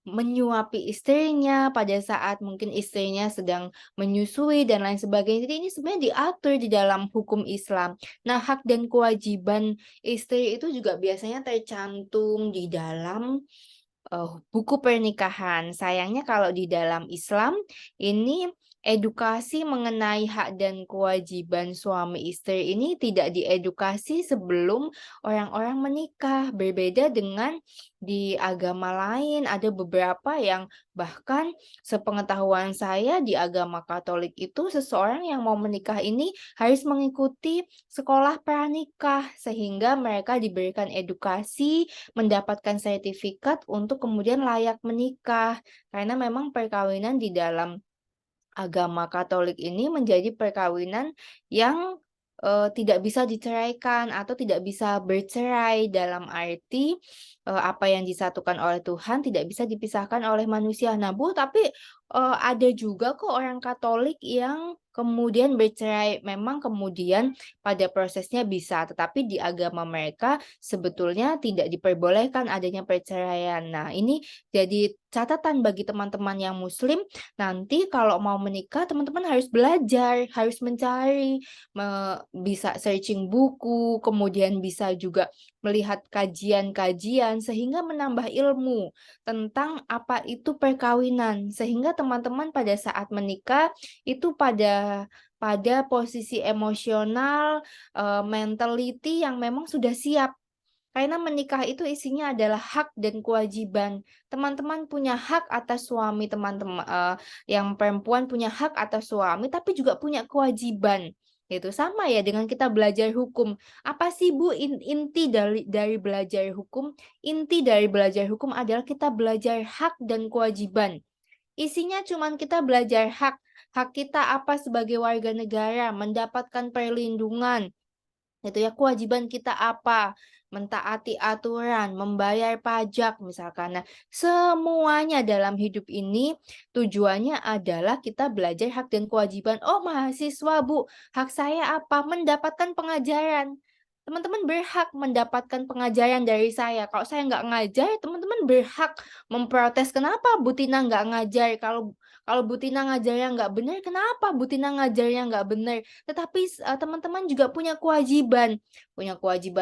menyuapi istrinya pada saat mungkin istrinya sedang menyusui dan lain sebagainya. Jadi ini sebenarnya diatur di dalam hukum Islam. Nah, hak dan kewajiban istri itu juga biasanya tercantum di dalam buku pernikahan. Sayangnya kalau di dalam Islam ini edukasi mengenai hak dan kewajiban suami istri ini tidak diedukasi sebelum orang-orang menikah. Berbeda dengan di agama lain, ada beberapa yang bahkan sepengetahuan saya di agama Katolik itu seseorang yang mau menikah ini harus mengikuti sekolah pranikah sehingga mereka diberikan edukasi, mendapatkan sertifikat untuk kemudian layak menikah. Karena memang perkawinan di dalam agama Katolik ini menjadi perkawinan yang tidak bisa diceraikan atau tidak bisa bercerai dalam arti apa yang disatukan oleh Tuhan tidak bisa dipisahkan oleh manusia. Nah, Bu, tapi ada juga kok orang Katolik yang kemudian bercerai. Memang kemudian pada prosesnya bisa, tetapi di agama mereka sebetulnya tidak diperbolehkan adanya perceraian. Nah, ini jadi catatan bagi teman-teman yang Muslim. Nanti kalau mau menikah, teman-teman harus belajar, harus mencari, bisa searching buku, kemudian bisa juga melihat kajian-kajian sehingga menambah ilmu tentang apa itu perkawinan. Sehingga teman-teman pada saat menikah itu pada posisi emosional, mentality yang memang sudah siap. Karena menikah itu isinya adalah hak dan kewajiban. Teman-teman punya hak atas suami, teman-teman yang perempuan punya hak atas suami, tapi juga punya kewajiban. Itu sama ya dengan kita belajar hukum. Apa sih Bu inti dari belajar hukum? Inti dari belajar hukum adalah kita belajar hak dan kewajiban. Isinya cuman kita belajar hak. Hak kita apa sebagai warga negara, mendapatkan perlindungan, itu ya, kewajiban kita apa? Mentaati aturan, membayar pajak misalkan. Nah, semuanya dalam hidup ini tujuannya adalah kita belajar hak dan kewajiban. Oh, mahasiswa, Bu, hak saya apa? Mendapatkan pengajaran. Teman-teman berhak mendapatkan pengajaran dari saya. Kalau saya nggak ngajar, teman-teman berhak memprotes. Kenapa Bu Tina nggak ngajar? Kalau Bu Tina ngajarnya nggak benar, kenapa Bu Tina ngajarnya nggak benar? Tetapi teman-teman juga punya kewajiban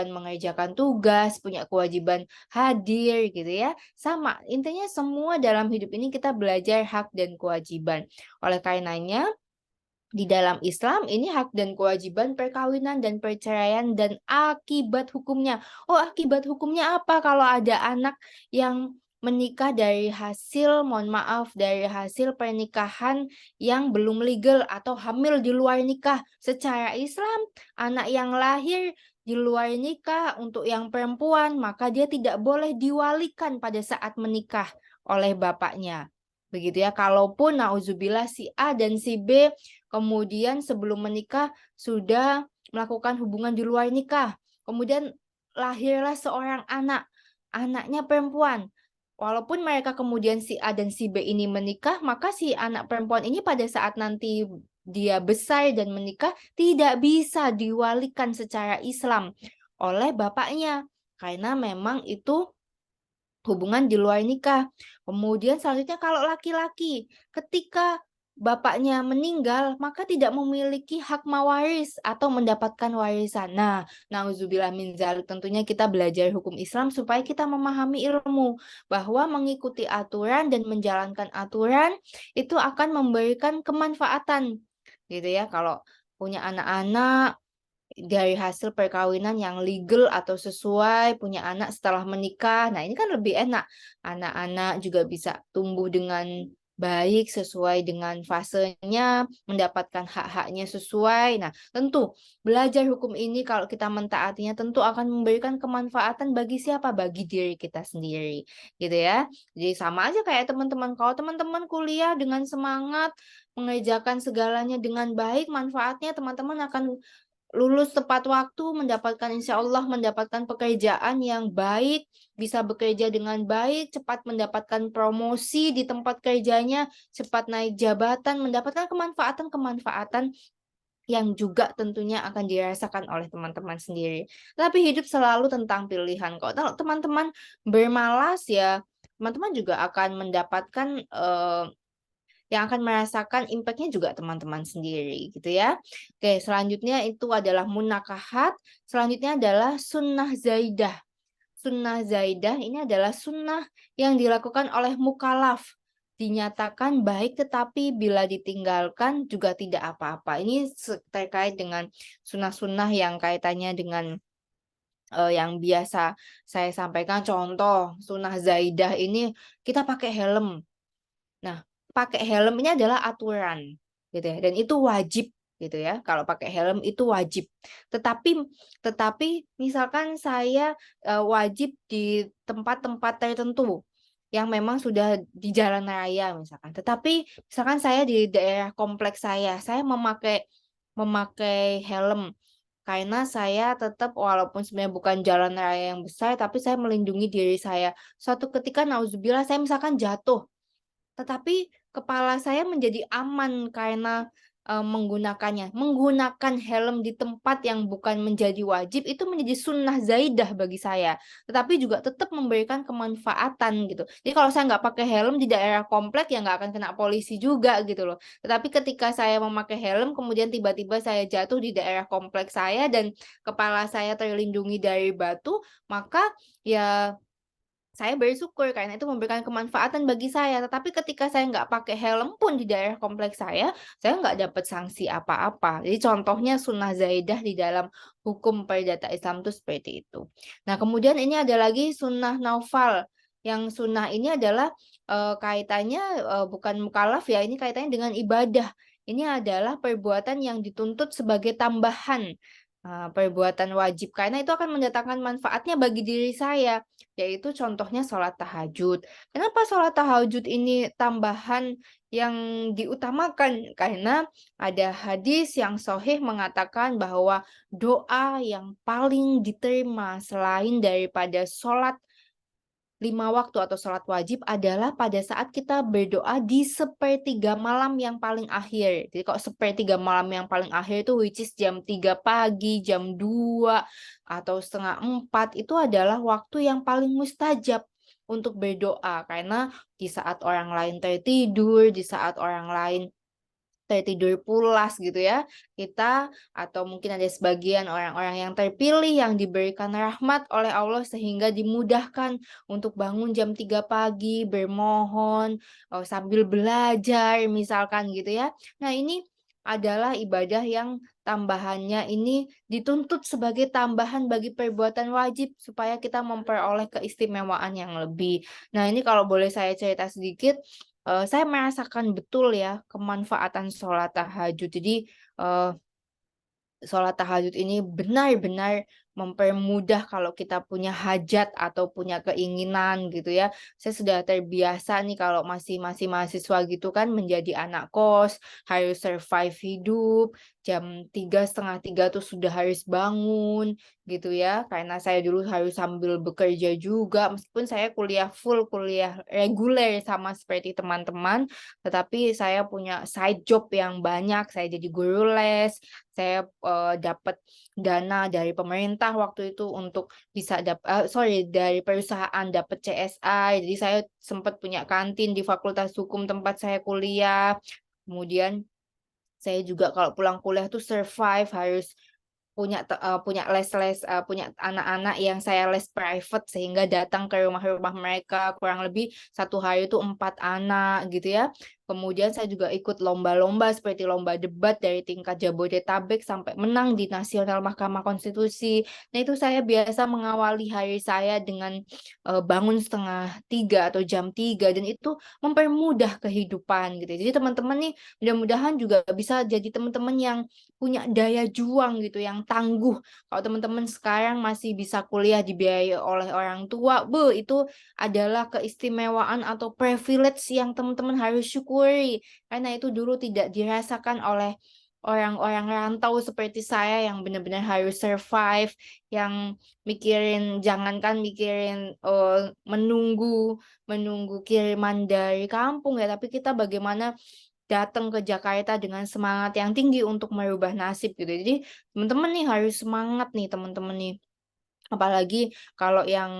mengerjakan tugas, punya kewajiban hadir gitu ya. Sama, intinya semua dalam hidup ini kita belajar hak dan kewajiban. Oleh karenanya, di dalam Islam ini hak dan kewajiban perkawinan dan perceraian dan akibat hukumnya. Oh, akibat hukumnya apa kalau ada anak yang menikah dari hasil, mohon maaf, dari hasil pernikahan yang belum legal atau hamil di luar nikah. Secara Islam, anak yang lahir di luar nikah untuk yang perempuan, maka dia tidak boleh diwalikan pada saat menikah oleh bapaknya. Begitu ya, kalaupun nauzubillah si A dan si B kemudian sebelum menikah sudah melakukan hubungan di luar nikah. Kemudian lahirlah seorang anak, anaknya perempuan. Walaupun mereka kemudian si A dan si B ini menikah, maka si anak perempuan ini pada saat nanti dia besar dan menikah tidak bisa diwalikan secara Islam oleh bapaknya. Karena memang itu hubungan di luar nikah. Kemudian selanjutnya kalau laki-laki, ketika bapaknya meninggal, maka tidak memiliki hak mawaris atau mendapatkan warisan. Nah, nauzubillah min dzalik, tentunya kita belajar hukum Islam supaya kita memahami ilmu bahwa mengikuti aturan dan menjalankan aturan itu akan memberikan kemanfaatan. Gitu ya, kalau punya anak-anak dari hasil perkawinan yang legal atau sesuai, punya anak setelah menikah. Nah, ini kan lebih enak. Anak-anak juga bisa tumbuh dengan baik sesuai dengan fasenya, mendapatkan hak-haknya sesuai. Nah, tentu belajar hukum ini kalau kita mentaatinya tentu akan memberikan kemanfaatan bagi siapa? Bagi diri kita sendiri. Gitu ya. Jadi sama aja kayak teman-teman. Kalau teman-teman kuliah dengan semangat, mengerjakan segalanya dengan baik, manfaatnya teman-teman akan lulus tepat waktu, mendapatkan insya Allah mendapatkan pekerjaan yang baik, bisa bekerja dengan baik, cepat mendapatkan promosi di tempat kerjanya, cepat naik jabatan, mendapatkan kemanfaatan-kemanfaatan yang juga tentunya akan dirasakan oleh teman-teman sendiri. Tapi hidup selalu tentang pilihan. Kalau teman-teman bermalas ya, teman-teman juga akan mendapatkan yang akan merasakan impact-nya juga teman-teman sendiri gitu ya. Oke, selanjutnya itu adalah munakahat, selanjutnya adalah sunnah zaidah. sunnah zaidah ini adalah sunnah yang dilakukan oleh mukallaf. Dinyatakan baik tetapi bila ditinggalkan juga tidak apa-apa. Ini terkait dengan sunnah-sunnah yang kaitannya dengan yang biasa saya sampaikan. Contoh sunnah zaidah ini kita pakai helm. Nah, pakai helm ini adalah aturan gitu ya, dan itu wajib gitu ya. Kalau pakai helm itu wajib. Tetapi misalkan saya wajib di tempat-tempat tertentu yang memang sudah di jalan raya misalkan. Tetapi misalkan saya di daerah kompleks saya memakai helm karena saya tetap walaupun sebenarnya bukan jalan raya yang besar tapi saya melindungi diri saya. Suatu ketika nauzubillah saya misalkan jatuh, tetapi kepala saya menjadi aman karena menggunakannya. Menggunakan helm di tempat yang bukan menjadi wajib itu menjadi sunnah zaidah bagi saya. Tetapi juga tetap memberikan kemanfaatan gitu. Jadi kalau saya nggak pakai helm di daerah komplek ya nggak akan kena polisi juga gitu loh. Tetapi ketika saya memakai helm kemudian tiba-tiba saya jatuh di daerah kompleks saya dan kepala saya terlindungi dari batu, maka ya saya bersyukur karena itu memberikan kemanfaatan bagi saya. Tetapi ketika saya nggak pakai helm pun di daerah kompleks saya nggak dapat sanksi apa-apa. Jadi contohnya sunnah zaidah di dalam hukum perdata Islam itu seperti itu. Nah kemudian ini ada lagi sunnah naufal. Yang sunnah ini adalah kaitannya bukan mukallaf ya, ini kaitannya dengan ibadah. Ini adalah perbuatan yang dituntut sebagai tambahan perbuatan wajib karena itu akan mendatangkan manfaatnya bagi diri saya, yaitu contohnya sholat tahajud. Kenapa sholat tahajud ini tambahan yang diutamakan? Karena ada hadis yang sahih mengatakan bahwa doa yang paling diterima selain daripada sholat 5 waktu atau sholat wajib adalah pada saat kita berdoa di sepertiga malam yang paling akhir. Jadi kalau sepertiga malam yang paling akhir itu which is jam 3 pagi, jam 2, atau setengah 4 itu adalah waktu yang paling mustajab untuk berdoa. Karena di saat orang lain tertidur, di saat orang lain tertidur pulas gitu ya, kita atau mungkin ada sebagian orang-orang yang terpilih yang diberikan rahmat oleh Allah sehingga dimudahkan untuk bangun jam 3 pagi bermohon sambil belajar misalkan gitu ya. Nah ini adalah ibadah yang tambahannya ini dituntut sebagai tambahan bagi perbuatan wajib supaya kita memperoleh keistimewaan yang lebih. Nah ini kalau boleh saya cerita sedikit, saya merasakan betul ya kemanfaatan sholat tahajud. Jadi sholat tahajud ini benar-benar mempermudah kalau kita punya hajat atau punya keinginan gitu ya. Saya sudah terbiasa nih kalau masih mahasiswa gitu kan menjadi anak kos, harus survive hidup, jam 3, setengah 3 tuh sudah harus bangun gitu ya. Karena saya dulu harus sambil bekerja juga, meskipun saya kuliah full, kuliah reguler sama seperti teman-teman, tetapi saya punya side job yang banyak, saya jadi guru les, saya dapat dana dari pemerintah waktu itu untuk bisa dari perusahaan dapat CSI. Jadi saya sempat punya kantin di Fakultas Hukum tempat saya kuliah. Kemudian saya juga kalau pulang kuliah tuh survive harus punya les-les, punya anak-anak yang saya les private sehingga datang ke rumah-rumah mereka kurang lebih 1 hari itu 4 anak gitu ya. Kemudian saya juga ikut lomba-lomba seperti lomba debat dari tingkat Jabodetabek sampai menang di Nasional Mahkamah Konstitusi. Nah itu saya biasa mengawali hari saya dengan bangun setengah 3 atau jam 3 dan itu mempermudah kehidupan gitu. Jadi teman-teman nih mudah-mudahan juga bisa jadi teman-teman yang punya daya juang gitu, yang tangguh. Kalau teman-teman sekarang masih bisa kuliah dibiayai oleh orang tua, itu adalah keistimewaan atau privilege yang teman-teman harus syukuri. Karena itu dulu tidak dirasakan oleh orang-orang rantau seperti saya yang benar-benar harus survive, yang jangankan mikirin menunggu kiriman dari kampung ya, tapi kita bagaimana datang ke Jakarta dengan semangat yang tinggi untuk merubah nasib gitu. Jadi teman-teman nih harus semangat nih teman-teman nih. Apalagi kalau yang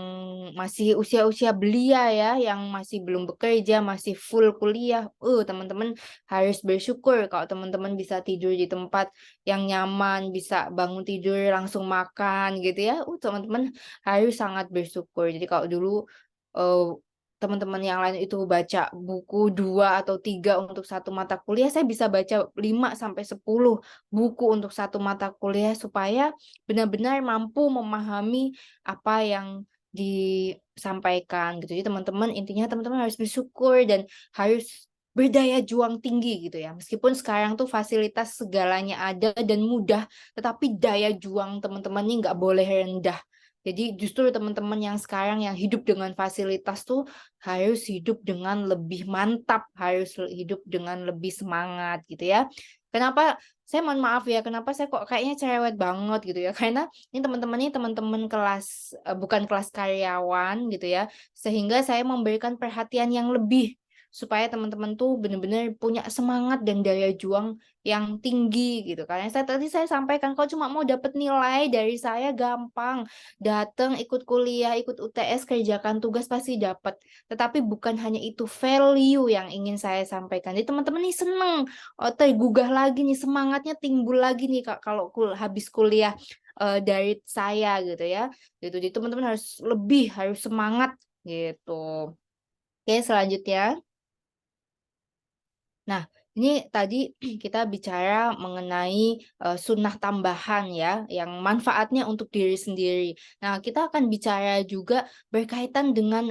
masih usia-usia belia ya, yang masih belum bekerja, masih full kuliah, teman-teman harus bersyukur kalau teman-teman bisa tidur di tempat yang nyaman, bisa bangun tidur langsung makan gitu ya. Teman-teman harus sangat bersyukur. Jadi kalau dulu eh, teman-teman yang lain itu baca buku 2 atau 3 untuk satu mata kuliah, saya bisa baca 5 sampai 10 buku untuk satu mata kuliah supaya benar-benar mampu memahami apa yang disampaikan gitu. Jadi teman-teman intinya teman-teman harus bersyukur dan harus berdaya juang tinggi gitu ya. Meskipun sekarang tuh fasilitas segalanya ada dan mudah, tetapi daya juang teman-teman ini nggak boleh rendah. Jadi justru teman-teman yang sekarang yang hidup dengan fasilitas tuh harus hidup dengan lebih mantap, harus hidup dengan lebih semangat gitu ya. Kenapa saya mohon maaf ya, kenapa saya kok kayaknya cerewet banget gitu ya? Karena ini teman-teman kelas bukan kelas karyawan gitu ya, sehingga saya memberikan perhatian yang lebih supaya teman-teman tuh benar-benar punya semangat dan daya juang yang tinggi gitu. Karena tadi saya sampaikan kalau cuma mau dapat nilai dari saya gampang, datang ikut kuliah, ikut UTS, kerjakan tugas pasti dapat. Tetapi bukan hanya itu value yang ingin saya sampaikan. Jadi teman-teman nih seneng tergugah lagi nih, semangatnya timbul lagi nih Kak kalau habis kuliah dari saya gitu ya. Gitu. Jadi teman-teman harus semangat gitu. Oke, selanjutnya. Nah, ini tadi kita bicara mengenai sunnah tambahan ya, yang manfaatnya untuk diri sendiri. Nah, kita akan bicara juga berkaitan dengan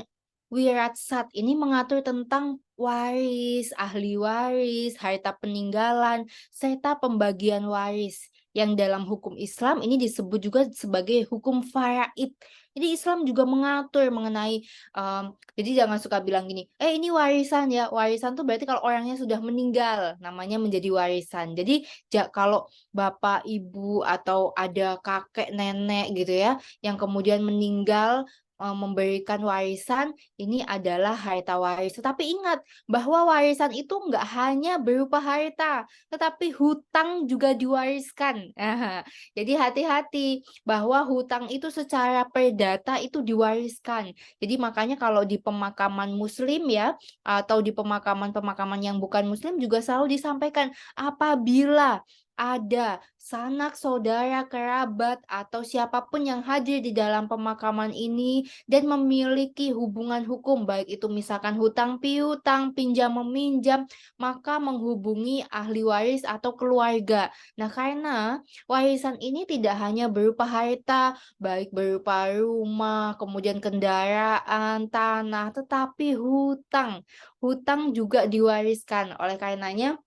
wiratsat. Ini mengatur tentang waris, ahli waris, harta peninggalan, serta pembagian waris. Yang dalam hukum Islam ini disebut juga sebagai hukum faraid. Jadi Islam juga mengatur mengenai jadi jangan suka bilang gini, ini warisan ya. Warisan tuh berarti kalau orangnya sudah meninggal, namanya menjadi warisan. Jadi kalau bapak, ibu, atau ada kakek, nenek gitu ya, yang kemudian meninggal memberikan warisan, ini adalah harta waris. Tetapi ingat bahwa warisan itu nggak hanya berupa harta, tetapi hutang juga diwariskan. Jadi hati-hati bahwa hutang itu secara perdata itu diwariskan. Jadi makanya kalau di pemakaman muslim ya, atau di pemakaman-pemakaman yang bukan muslim juga selalu disampaikan apabila ada sanak saudara kerabat atau siapapun yang hadir di dalam pemakaman ini dan memiliki hubungan hukum, baik itu misalkan hutang piutang, pinjam meminjam, maka menghubungi ahli waris atau keluarga. Nah, karena warisan ini tidak hanya berupa harta, baik berupa rumah, kemudian kendaraan, tanah, tetapi hutang. Hutang juga diwariskan. Oleh karenanya,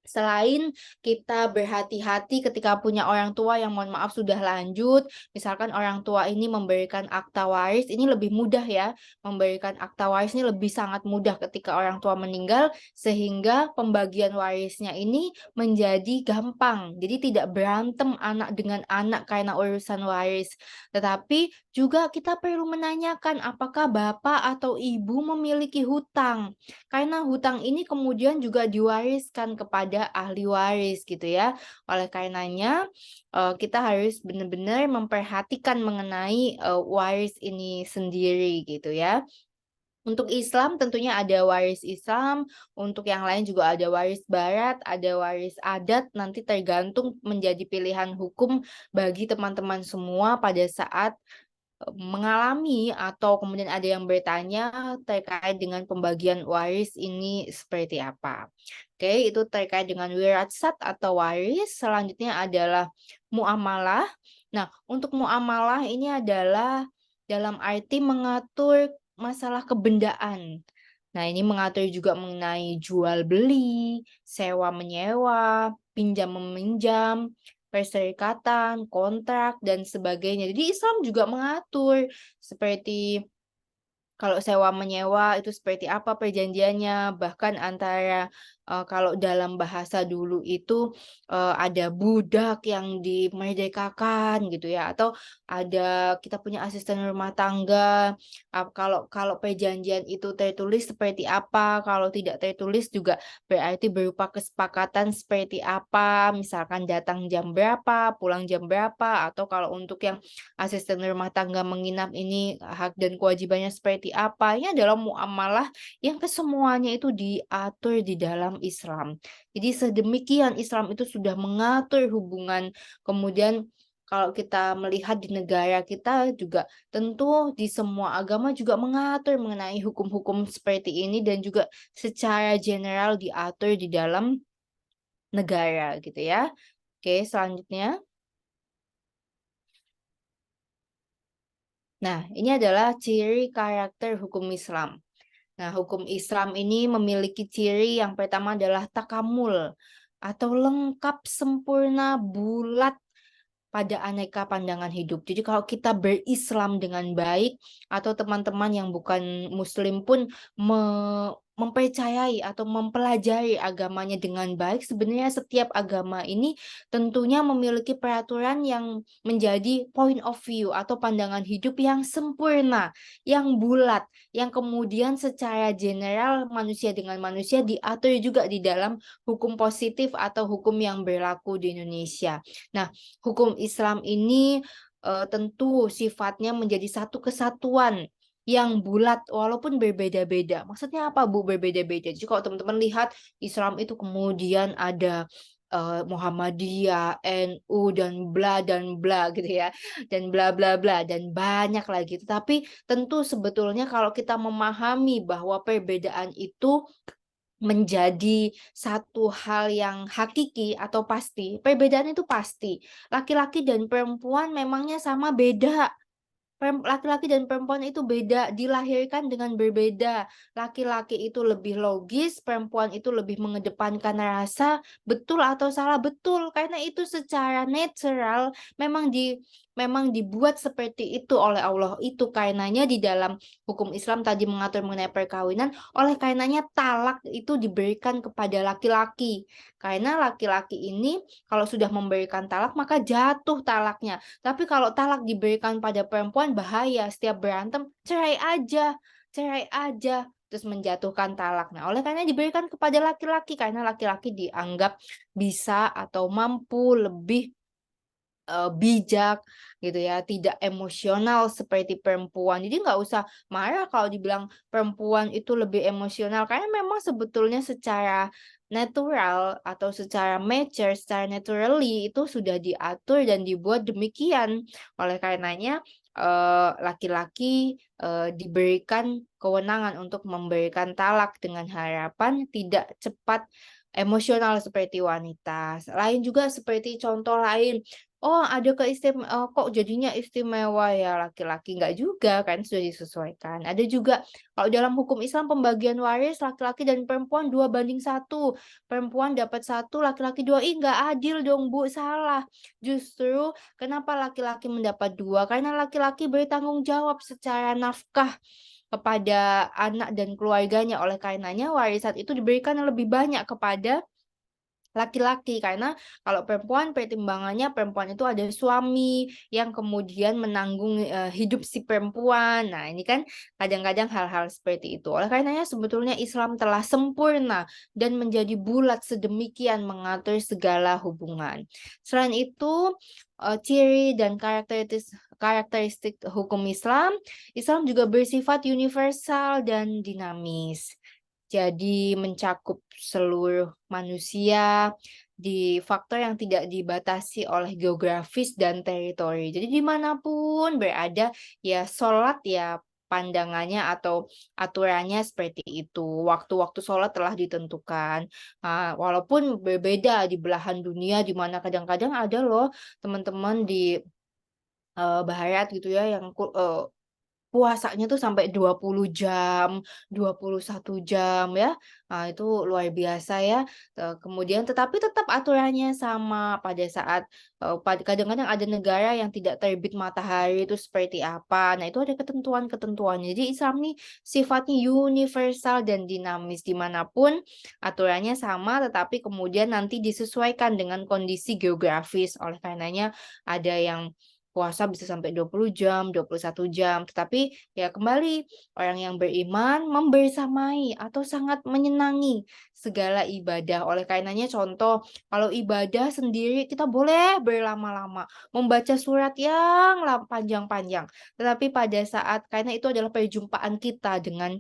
selain kita berhati-hati ketika punya orang tua yang mohon maaf sudah lanjut, misalkan orang tua ini memberikan akta waris, ini lebih mudah ya, memberikan akta waris ini lebih sangat mudah ketika orang tua meninggal, sehingga pembagian warisnya ini menjadi gampang. Jadi tidak berantem anak dengan anak karena urusan waris. Tetapi juga kita perlu menanyakan apakah bapak atau ibu memiliki hutang. Karena hutang ini kemudian juga diwariskan kepada ahli waris gitu ya. Oleh karenanya kita harus benar-benar memperhatikan mengenai waris ini sendiri gitu ya. Untuk Islam tentunya ada waris Islam, untuk yang lain juga ada waris barat, ada waris adat, nanti tergantung menjadi pilihan hukum bagi teman-teman semua pada saat mengalami atau kemudian ada yang bertanya terkait dengan pembagian waris ini seperti apa. Oke, itu terkait dengan wiratsat atau waris. Selanjutnya adalah muamalah. Nah, untuk muamalah ini adalah dalam arti mengatur masalah kebendaan. Nah, ini mengatur juga mengenai jual beli, sewa menyewa, pinjam meminjam, perserikatan, kontrak, dan sebagainya. Jadi Islam juga mengatur seperti kalau sewa menyewa itu seperti apa perjanjiannya, bahkan antara kalau dalam bahasa dulu itu ada budak yang dimerdekakan gitu ya, atau ada kita punya asisten rumah tangga. Kalau kalau perjanjian itu tertulis seperti apa, kalau tidak tertulis juga berarti berupa kesepakatan seperti apa, misalkan datang jam berapa, pulang jam berapa, atau kalau untuk yang asisten rumah tangga menginap ini hak dan kewajibannya seperti apa. Ini adalah muamalah yang kesemuanya itu diatur di dalam Islam. Jadi sedemikian Islam itu sudah mengatur hubungan. Kemudian kalau kita melihat di negara kita juga tentu di semua agama juga mengatur mengenai hukum-hukum seperti ini dan juga secara general diatur di dalam negara gitu ya. Oke, selanjutnya. Nah, ini adalah ciri karakter hukum Islam. Nah, hukum Islam ini memiliki ciri yang pertama adalah takamul atau lengkap, sempurna, bulat pada aneka pandangan hidup. Jadi kalau kita berislam dengan baik atau teman-teman yang bukan muslim pun mempercayai atau mempelajari agamanya dengan baik, sebenarnya setiap agama ini tentunya memiliki peraturan yang menjadi point of view atau pandangan hidup yang sempurna, yang bulat, yang kemudian secara general manusia dengan manusia diatur juga di dalam hukum positif atau hukum yang berlaku di Indonesia. Nah, hukum Islam ini tentu sifatnya menjadi satu kesatuan yang bulat walaupun berbeda-beda. Maksudnya apa, Bu, berbeda-beda? Jadi kalau teman-teman lihat Islam itu kemudian ada Muhammadiyah, NU dan bla gitu ya, dan bla bla bla dan banyak lagi. Tetapi tentu sebetulnya kalau kita memahami bahwa perbedaan itu menjadi satu hal yang hakiki atau pasti, perbedaan itu pasti. Laki-laki dan perempuan memangnya sama, beda. Laki-laki dan perempuan itu beda, dilahirkan dengan berbeda. Laki-laki itu lebih logis, perempuan itu lebih mengedepankan rasa. Betul atau salah? Betul, karena itu secara natural memang dibuat seperti itu oleh Allah. Itu karenanya di dalam hukum Islam tadi mengatur mengenai perkawinan, oleh karenanya talak itu diberikan kepada laki-laki. Karena laki-laki ini kalau sudah memberikan talak maka jatuh talaknya. Tapi kalau talak diberikan pada perempuan bahaya, setiap berantem cerai aja, terus menjatuhkan talak. Nah, oleh karena diberikan kepada laki-laki karena laki-laki dianggap bisa atau mampu lebih bijak gitu ya, tidak emosional seperti perempuan. Jadi nggak usah marah kalau dibilang perempuan itu lebih emosional, karena memang sebetulnya secara natural atau secara mature, secara naturally itu sudah diatur dan dibuat demikian. Oleh karenanya laki-laki diberikan kewenangan untuk memberikan talak dengan harapan tidak cepat emosional seperti wanita. Lain juga seperti contoh lain, oh ada kok jadinya istimewa ya laki-laki, nggak juga kan, sudah disesuaikan. Ada juga kalau dalam hukum Islam pembagian waris laki-laki dan perempuan 2:1, perempuan dapat 1, laki-laki 2. Ih, nggak adil dong, Bu, salah. Justru kenapa laki-laki mendapat 2? Karena laki-laki bertanggung jawab secara nafkah kepada anak dan keluarganya. Oleh karenanya warisan itu diberikan lebih banyak kepada laki-laki, karena kalau perempuan pertimbangannya perempuan itu ada suami yang kemudian menanggung hidup si perempuan. Nah, ini kan kadang-kadang hal-hal seperti itu. Oleh karenanya sebetulnya Islam telah sempurna dan menjadi bulat sedemikian mengatur segala hubungan. Selain itu, ciri dan karakteristik hukum Islam, Islam juga bersifat universal dan dinamis. Jadi mencakup seluruh manusia di faktor yang tidak dibatasi oleh geografis dan teritori. Jadi dimanapun berada, ya sholat ya pandangannya atau aturannya seperti itu. Waktu-waktu sholat telah ditentukan. Walaupun berbeda di belahan dunia, di mana kadang-kadang ada loh teman-teman di baharat gitu ya yang puasanya tuh sampai 20 jam, 21 jam ya. Nah, itu luar biasa ya. Kemudian tetapi tetap aturannya sama pada saat kadang-kadang ada negara yang tidak terbit matahari itu seperti apa. Nah, itu ada ketentuan-ketentuannya. Jadi Islam ini sifatnya universal dan dinamis dimanapun aturannya sama, tetapi kemudian nanti disesuaikan dengan kondisi geografis. Oleh karenanya ada yang puasa bisa sampai 20 jam, 21 jam. Tetapi ya kembali, orang yang beriman membersamai atau sangat menyenangi segala ibadah. Oleh karenanya contoh, kalau ibadah sendiri kita boleh berlama-lama, membaca surat yang panjang-panjang. Tetapi pada saat, karena itu adalah perjumpaan kita dengan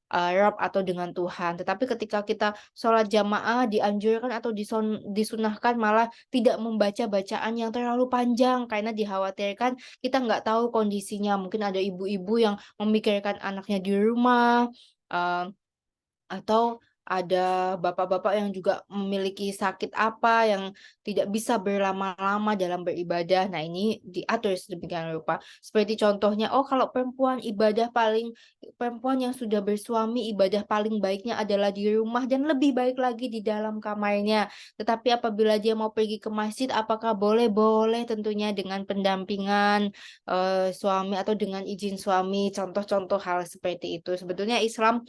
Rabb atau dengan Tuhan. Tetapi ketika kita sholat jamaah dianjurkan atau disunahkan malah tidak membaca bacaan yang terlalu panjang karena dikhawatirkan kita nggak tahu kondisinya. Mungkin ada ibu-ibu yang memikirkan anaknya di rumah, eee, atau ada bapak-bapak yang juga memiliki sakit apa yang tidak bisa berlama-lama dalam beribadah. Nah, ini diatur sedemikian rupa. Seperti contohnya, oh kalau perempuan yang sudah bersuami ibadah paling baiknya adalah di rumah dan lebih baik lagi di dalam kamarnya. Tetapi apabila dia mau pergi ke masjid, apakah boleh? Boleh tentunya dengan pendampingan suami atau dengan izin suami. Contoh-contoh hal seperti itu. Sebetulnya Islam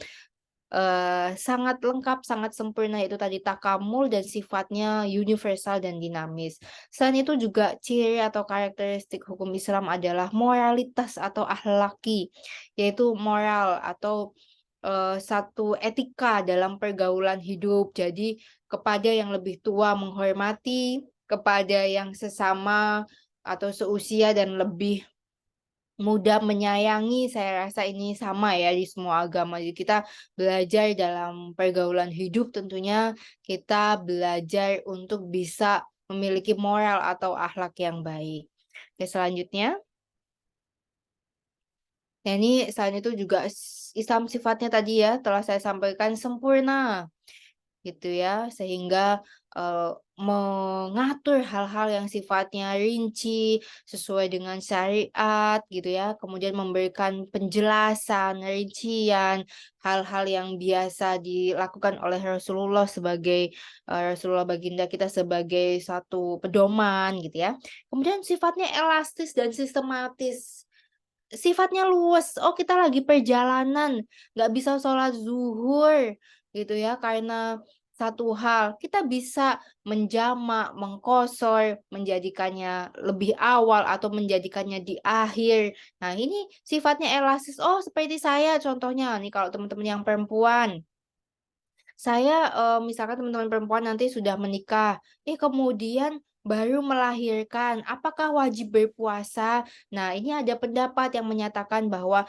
sangat lengkap, sangat sempurna, yaitu tadi takamul dan sifatnya universal dan dinamis. Selain itu juga ciri atau karakteristik hukum Islam adalah moralitas atau akhlaki, yaitu moral atau satu etika dalam pergaulan hidup. Jadi kepada yang lebih tua menghormati, kepada yang sesama atau seusia dan lebih mudah menyayangi, saya rasa ini sama ya di semua agama. Jadi kita belajar dalam pergaulan hidup tentunya kita belajar untuk bisa memiliki moral atau akhlak yang baik. Oke, selanjutnya. Nah, ini selain itu juga Islam sifatnya tadi ya telah saya sampaikan sempurna gitu ya, sehingga mengatur hal-hal yang sifatnya rinci sesuai dengan syariat gitu ya, kemudian memberikan penjelasan, rincian, hal-hal yang biasa dilakukan oleh Rasulullah sebagai Rasulullah baginda kita sebagai satu pedoman gitu ya. Kemudian sifatnya elastis dan sistematis. Sifatnya luwes, oh kita lagi perjalanan, nggak bisa sholat zuhur gitu ya, karena satu hal, kita bisa menjamak, mengqosor, menjadikannya lebih awal atau menjadikannya di akhir. Nah ini sifatnya elastis, oh seperti saya contohnya nih kalau teman-teman yang perempuan. Saya, misalkan teman-teman perempuan nanti sudah menikah, kemudian baru melahirkan, apakah wajib berpuasa? Nah, ini ada pendapat yang menyatakan bahwa,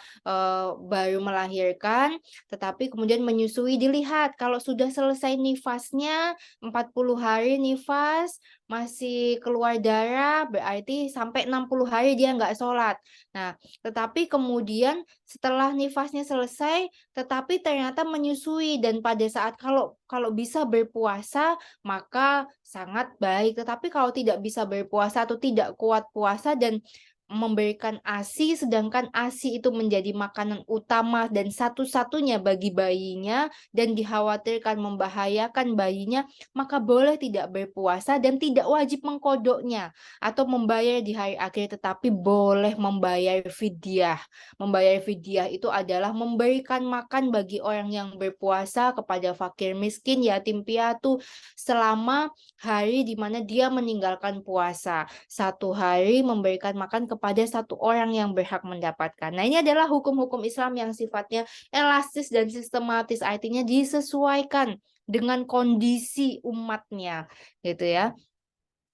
baru melahirkan, tetapi kemudian menyusui dilihat kalau sudah selesai nifasnya, 40 hari nifas, masih keluar darah, berarti sampai 60 hari dia nggak sholat. Nah, tetapi kemudian setelah nifasnya selesai, tetapi ternyata menyusui dan pada saat kalau kalau bisa berpuasa maka sangat baik, tetapi kalau tidak bisa berpuasa atau tidak kuat puasa dan memberikan ASI sedangkan ASI itu menjadi makanan utama dan satu-satunya bagi bayinya dan dikhawatirkan membahayakan bayinya, maka boleh tidak berpuasa dan tidak wajib mengkodoknya atau membayar di hari akhir tetapi boleh membayar fidyah. Membayar fidyah itu adalah memberikan makan bagi orang yang berpuasa kepada fakir miskin, yatim piatu selama hari di mana dia meninggalkan puasa. Satu hari memberikan makan kepada satu orang yang berhak mendapatkan. Nah, ini adalah hukum-hukum Islam yang sifatnya elastis dan sistematis, artinya disesuaikan dengan kondisi umatnya, gitu ya.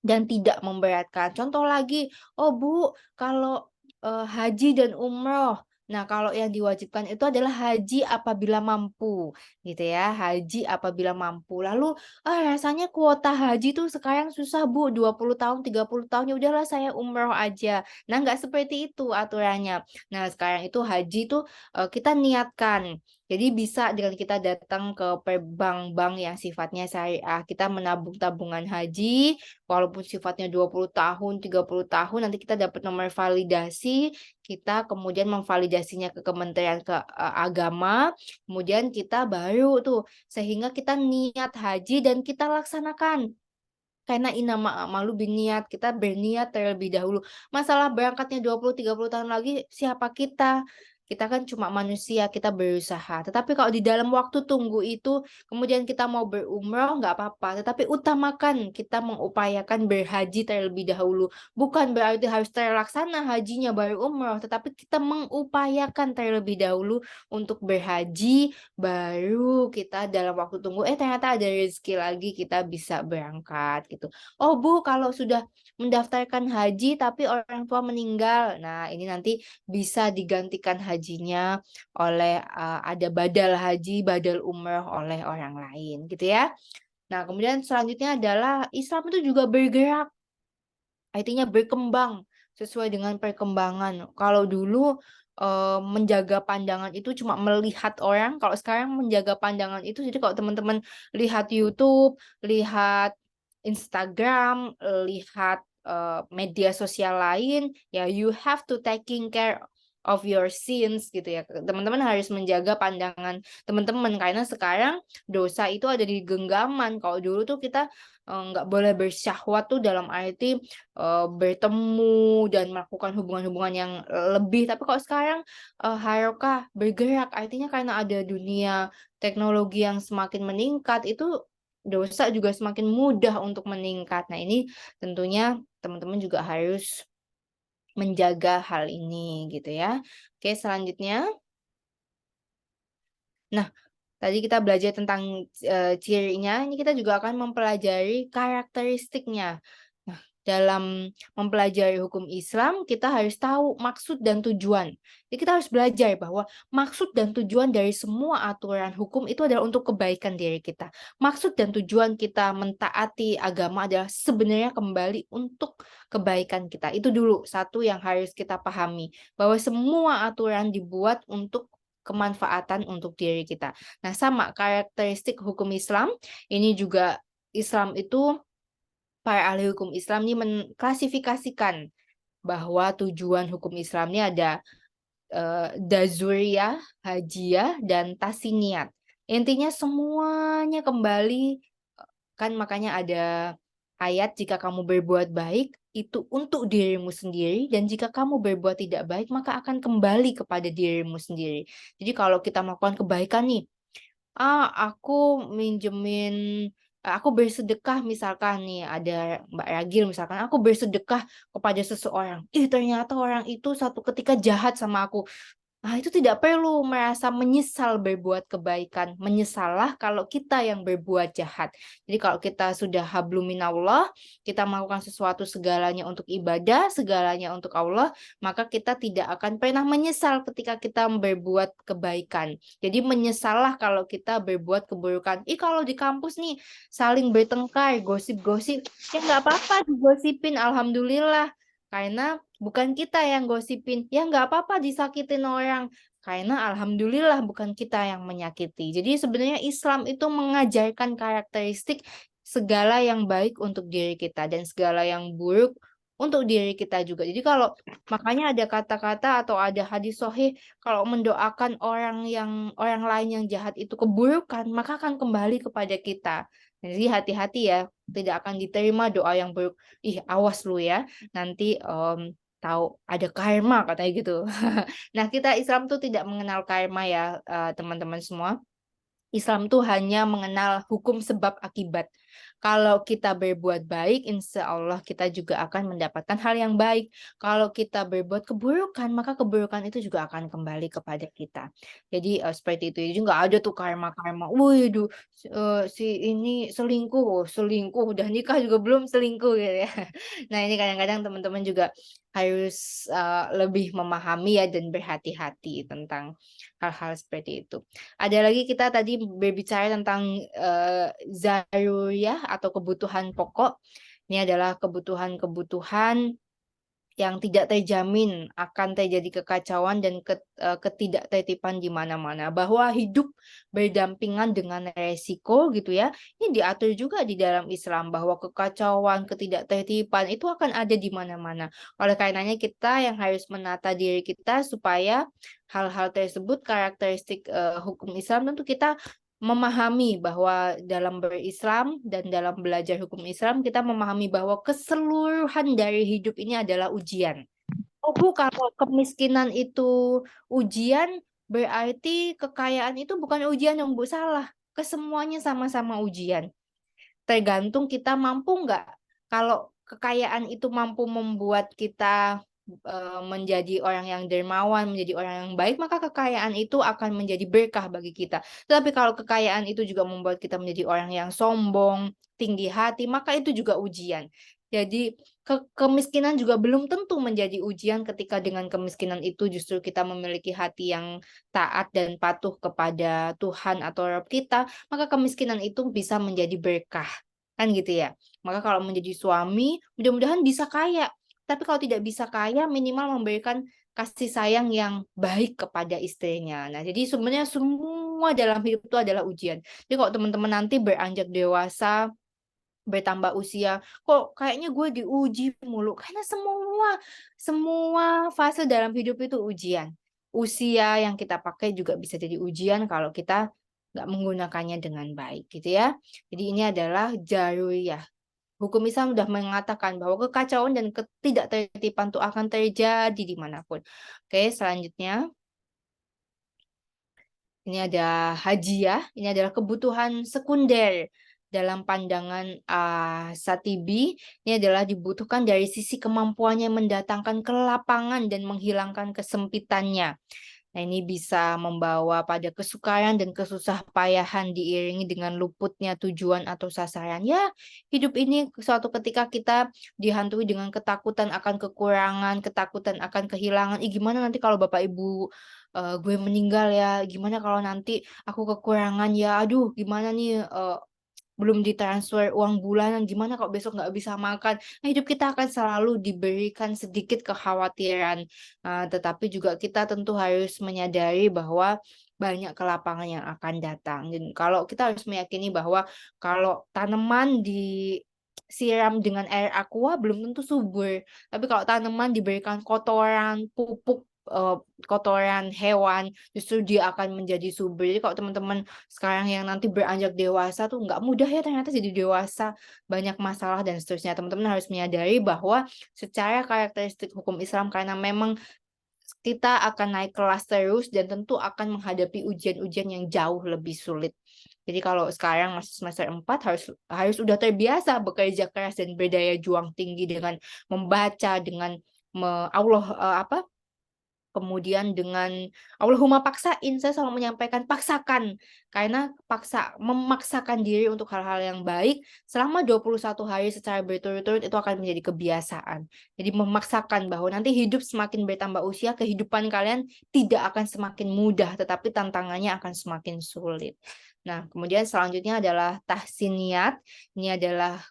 Dan tidak memberatkan. Contoh lagi, oh Bu, kalau haji dan umroh. Nah, kalau yang diwajibkan itu adalah haji apabila mampu, gitu ya. Haji apabila mampu. Lalu, rasanya kuota haji tuh sekarang susah Bu, 20 tahun, 30 tahun, ya udahlah saya umroh aja. Nah, nggak seperti itu aturannya. Nah, sekarang itu haji tuh kita niatkan Jadi bisa dengan kita datang ke bank-bank yang sifatnya syariah, kita menabung tabungan haji, walaupun sifatnya 20 tahun, 30 tahun, nanti kita dapat nomor validasi, kita kemudian memvalidasinya ke Kementerian Agama, kemudian kita baru tuh, sehingga kita niat haji dan kita laksanakan. Karena inama malu biniat, kita berniat terlebih dahulu. Masalah berangkatnya 20-30 tahun lagi, siapa kita? Kita kan cuma manusia, kita berusaha. Tetapi kalau di dalam waktu tunggu itu, kemudian kita mau berumrah, nggak apa-apa. Tetapi utamakan kita mengupayakan berhaji terlebih dahulu. Bukan berarti harus terlaksana hajinya baru umrah, tetapi kita mengupayakan terlebih dahulu untuk berhaji, baru kita dalam waktu tunggu, ternyata ada rezeki lagi, kita bisa berangkat gitu. Oh Bu, kalau sudah mendaftarkan haji tapi orang tua meninggal, nah ini nanti bisa digantikan hajinya oleh ada badal haji, badal umroh oleh orang lain gitu ya. Nah kemudian selanjutnya adalah Islam itu juga bergerak, artinya berkembang sesuai dengan perkembangan. Kalau dulu menjaga pandangan itu cuma melihat orang, kalau sekarang menjaga pandangan itu, jadi kalau teman-teman lihat YouTube, lihat Instagram, lihat media sosial lain, ya you have to taking care of your sins gitu ya. Teman-teman harus menjaga pandangan teman-teman karena sekarang dosa itu ada di genggaman. Kalau dulu tuh kita nggak boleh bersyahwat tuh dalam arti bertemu dan melakukan hubungan-hubungan yang lebih. Tapi kalau sekarang harokah bergerak, artinya karena ada dunia teknologi yang semakin meningkat, itu dosa juga semakin mudah untuk meningkat. Nah ini tentunya teman-teman juga harus menjaga hal ini gitu ya. Oke, selanjutnya. Nah, tadi kita belajar tentang cirinya, ini kita juga akan mempelajari karakteristiknya. Nah, dalam mempelajari hukum Islam, kita harus tahu maksud dan tujuan. Jadi kita harus belajar bahwa maksud dan tujuan dari semua aturan hukum itu adalah untuk kebaikan diri kita. Maksud dan tujuan kita mentaati agama adalah sebenarnya kembali untuk kebaikan kita. Itu dulu satu yang harus kita pahami, bahwa semua aturan dibuat untuk kemanfaatan untuk diri kita. Nah, sama karakteristik hukum Islam, ini juga Islam itu, para ahli hukum Islam ini mengklasifikasikan bahwa tujuan hukum Islam ini ada dazuriyah, hajiyah, dan tasiniyat. Intinya semuanya kembali, kan makanya ada ayat, jika kamu berbuat baik, itu untuk dirimu sendiri, dan jika kamu berbuat tidak baik, maka akan kembali kepada dirimu sendiri. Jadi kalau kita melakukan kebaikan nih, aku bersedekah misalkan nih, ada Mbak Ragil misalkan, aku bersedekah kepada seseorang. Ternyata orang itu satu ketika jahat sama aku. Nah, itu tidak perlu merasa menyesal berbuat kebaikan. Menyesallah kalau kita yang berbuat jahat. Jadi kalau kita sudah hablum minallah, kita melakukan sesuatu segalanya untuk ibadah, segalanya untuk Allah, maka kita tidak akan pernah menyesal ketika kita berbuat kebaikan. Jadi menyesallah kalau kita berbuat keburukan. Kalau di kampus nih saling bertengkar, gosip-gosip, ya nggak apa-apa digosipin, alhamdulillah. Karena bukan kita yang gosipin, ya nggak apa-apa disakitin orang. Karena alhamdulillah bukan kita yang menyakiti. Jadi sebenarnya Islam itu mengajarkan karakteristik segala yang baik untuk diri kita dan segala yang buruk untuk diri kita juga. Jadi kalau makanya ada kata-kata atau ada hadis sahih, kalau mendoakan orang lain yang jahat itu keburukan, maka akan kembali kepada kita. Jadi hati-hati ya, tidak akan diterima doa yang buruk. Awas lu ya, nanti tahu ada karma katanya gitu. Nah, kita Islam tuh tidak mengenal karma ya, teman-teman semua. Islam tuh hanya mengenal hukum sebab akibat. Kalau kita berbuat baik, insya Allah kita juga akan mendapatkan hal yang baik. Kalau kita berbuat keburukan, maka keburukan itu juga akan kembali kepada kita. Jadi seperti itu. Jadi nggak ada tuh karma-karma. Wih, si ini selingkuh, udah nikah juga belum selingkuh gitu ya. Nah ini kadang-kadang teman-teman juga harus lebih memahami ya dan berhati-hati tentang hal-hal seperti itu. Ada lagi, kita tadi berbicara tentang zaruriyah atau kebutuhan pokok. Ini adalah kebutuhan-kebutuhan yang tidak terjamin akan terjadi kekacauan dan ketidaktertiban di mana-mana, bahwa hidup berdampingan dengan resiko gitu ya. Ini diatur juga di dalam Islam bahwa kekacauan, ketidaktertiban itu akan ada di mana-mana. Oleh karenanya kita yang harus menata diri kita supaya hal-hal tersebut, karakteristik hukum Islam, tentu kita memahami bahwa dalam berislam dan dalam belajar hukum Islam kita memahami bahwa keseluruhan dari hidup ini adalah ujian. Oh Bu, kalau kemiskinan itu ujian, berarti kekayaan itu bukan ujian yang Bu, salah. Kesemuanya sama-sama ujian. Tergantung kita mampu nggak. Kalau kekayaan itu mampu membuat kita menjadi orang yang dermawan, menjadi orang yang baik, maka kekayaan itu akan menjadi berkah bagi kita. Tetapi kalau kekayaan itu juga membuat kita menjadi orang yang sombong, tinggi hati, maka itu juga ujian. Jadi kemiskinan juga belum tentu menjadi ujian ketika dengan kemiskinan itu justru kita memiliki hati yang taat dan patuh kepada Tuhan atau Rabb kita, maka kemiskinan itu bisa menjadi berkah. Kan gitu ya. Maka kalau menjadi suami, mudah-mudahan bisa kaya. Tapi kalau tidak bisa kaya, minimal memberikan kasih sayang yang baik kepada istrinya. Nah, jadi sebenarnya semua dalam hidup itu adalah ujian. Jadi kalau teman-teman nanti beranjak dewasa, bertambah usia, kok kayaknya gue diuji mulu. Karena semua fase dalam hidup itu ujian. Usia yang kita pakai juga bisa jadi ujian kalau kita nggak menggunakannya dengan baik gitu ya. Jadi ini adalah jaruriyah. Hukum Islam sudah mengatakan bahwa kekacauan dan ketidaktertiban itu akan terjadi dimanapun. Oke, selanjutnya. Ini ada hajiyah, ini adalah kebutuhan sekunder dalam pandangan Satibi. Ini adalah dibutuhkan dari sisi kemampuannya mendatangkan kelapangan dan menghilangkan kesempitannya. Nah, ini bisa membawa pada kesukaran dan kesusah payahan diiringi dengan luputnya tujuan atau sasaran. Ya, hidup ini suatu ketika kita dihantui dengan ketakutan akan kekurangan, ketakutan akan kehilangan. Gimana nanti kalau Bapak Ibu gue meninggal ya, gimana kalau nanti aku kekurangan ya, aduh gimana nih belum ditransfer uang bulanan, gimana kalau besok nggak bisa makan. Nah, hidup kita akan selalu diberikan sedikit kekhawatiran, tetapi juga kita tentu harus menyadari bahwa banyak kelapangan yang akan datang. Dan kalau kita harus meyakini bahwa kalau tanaman disiram dengan air aqua belum tentu subur, tapi kalau tanaman diberikan kotoran, pupuk, kotoran hewan, justru dia akan menjadi subur. Jadi kalau teman-teman sekarang yang nanti beranjak dewasa tuh nggak mudah ya ternyata jadi dewasa, banyak masalah dan seterusnya. Teman-teman harus menyadari bahwa secara karakteristik hukum Islam, karena memang kita akan naik kelas terus dan tentu akan menghadapi ujian-ujian yang jauh lebih sulit. Jadi kalau sekarang masih semester 4 harus udah terbiasa bekerja keras dan berdaya juang tinggi dengan membaca, dengan kemudian dengan Allahumma paksain, saya selalu menyampaikan paksakan. Karena memaksakan diri untuk hal-hal yang baik selama 21 hari secara berturut-turut itu akan menjadi kebiasaan. Jadi memaksakan bahwa nanti hidup semakin bertambah usia, kehidupan kalian tidak akan semakin mudah, tetapi tantangannya akan semakin sulit. Nah, kemudian selanjutnya adalah tahsiniyat. Ini adalah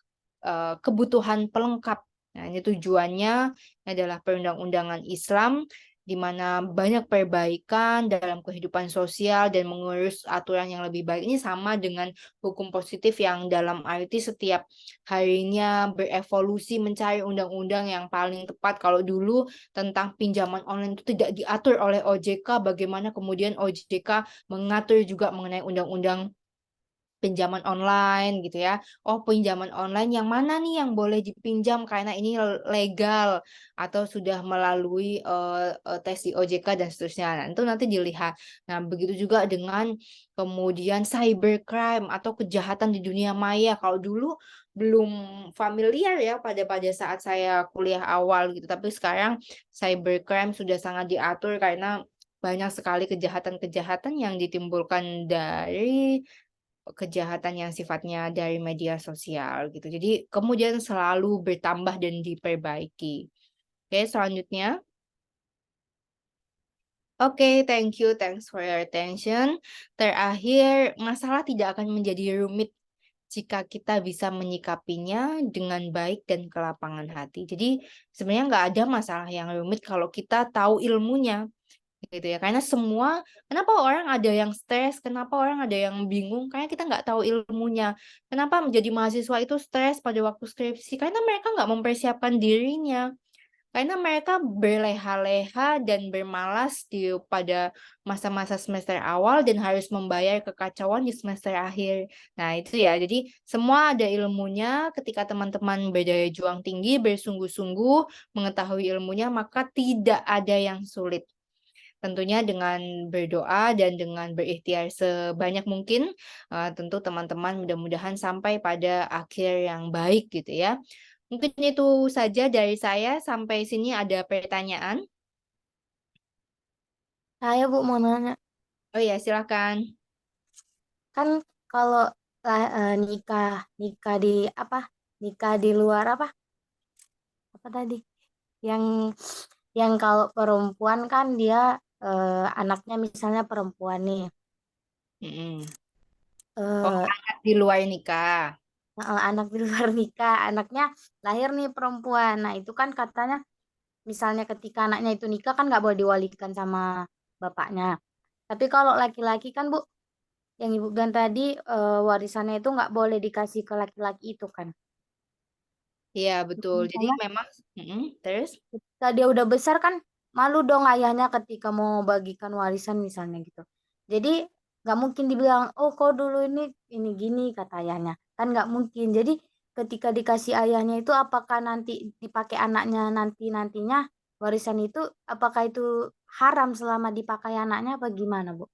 kebutuhan pelengkap. Nah, ini tujuannya adalah perundang-undangan Islam, di mana banyak perbaikan dalam kehidupan sosial dan mengurus aturan yang lebih baik. Ini sama dengan hukum positif yang dalam arti setiap harinya berevolusi mencari undang-undang yang paling tepat. Kalau dulu tentang pinjaman online itu tidak diatur oleh OJK, bagaimana kemudian OJK mengatur juga mengenai undang-undang pinjaman online gitu ya. Oh, pinjaman online yang mana nih yang boleh dipinjam karena ini legal atau sudah melalui tes di OJK dan seterusnya. Nah, itu nanti dilihat. Nah, begitu juga dengan kemudian cybercrime atau kejahatan di dunia maya. Kalau dulu belum familiar ya pada saat saya kuliah awal gitu. Tapi sekarang cybercrime sudah sangat diatur karena banyak sekali kejahatan-kejahatan yang ditimbulkan dari kejahatan yang sifatnya dari media sosial gitu. Jadi kemudian selalu bertambah dan diperbaiki. Oke, selanjutnya. Oke, thank you. Thanks for your attention. Terakhir, masalah tidak akan menjadi rumit jika kita bisa menyikapinya dengan baik dan kelapangan hati. Jadi sebenarnya nggak ada masalah yang rumit kalau kita tahu ilmunya gitu ya. Karena kenapa orang ada yang stres, kenapa orang ada yang bingung, karena kita nggak tahu ilmunya. Kenapa menjadi mahasiswa itu stres pada waktu skripsi? Karena mereka nggak mempersiapkan dirinya. Karena mereka berleha-leha dan bermalas pada masa-masa semester awal dan harus membayar kekacauan di semester akhir. Nah, itu ya. Jadi, semua ada ilmunya. Ketika teman-teman berdaya juang tinggi, bersungguh-sungguh mengetahui ilmunya, maka tidak ada yang sulit. Tentunya dengan berdoa dan dengan berikhtiar sebanyak mungkin, tentu teman-teman mudah-mudahan sampai pada akhir yang baik gitu ya. Mungkin itu saja dari saya. Sampai sini ada pertanyaan? Saya Bu mau nanya, Oh ya, silakan. kan kalau nikah nikah di luar apa tadi? Yang kalau perempuan kan dia anaknya misalnya perempuan nih, Mm-mm. Oh, eh, anak di luar nikah. anak di luar nikah, anaknya lahir nih perempuan. Nah itu kan katanya misalnya ketika anaknya itu nikah kan nggak boleh diwalikan sama bapaknya. Tapi kalau laki-laki kan Bu, yang Ibu bilang tadi warisannya itu nggak boleh dikasih ke laki-laki itu kan. Iya, betul. Jadi Misalnya memang, terus? ketika dia udah besar kan malu dong ayahnya ketika mau bagikan warisan misalnya gitu. Jadi nggak mungkin dibilang, oh kau dulu ini gini kata ayahnya. Kan nggak mungkin. Jadi ketika dikasih ayahnya itu apakah nanti dipakai anaknya nantinya warisan itu apakah itu haram selama dipakai anaknya apa gimana Bu?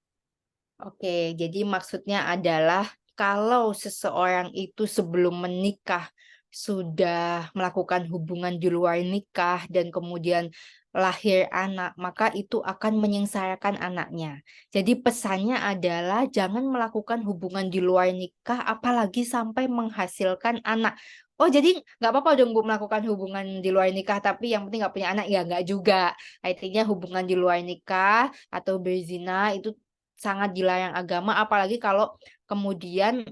Oke, jadi maksudnya adalah kalau seseorang itu sebelum menikah sudah melakukan hubungan di luar nikah dan kemudian lahir anak, maka itu akan menyengsarakan anaknya. Jadi pesannya adalah jangan melakukan hubungan di luar nikah apalagi sampai menghasilkan anak. Oh, jadi nggak apa-apa dong Bu melakukan hubungan di luar nikah, tapi yang penting nggak punya anak, ya nggak juga. Artinya hubungan di luar nikah atau berzina itu sangat dilarang agama, apalagi kalau kemudian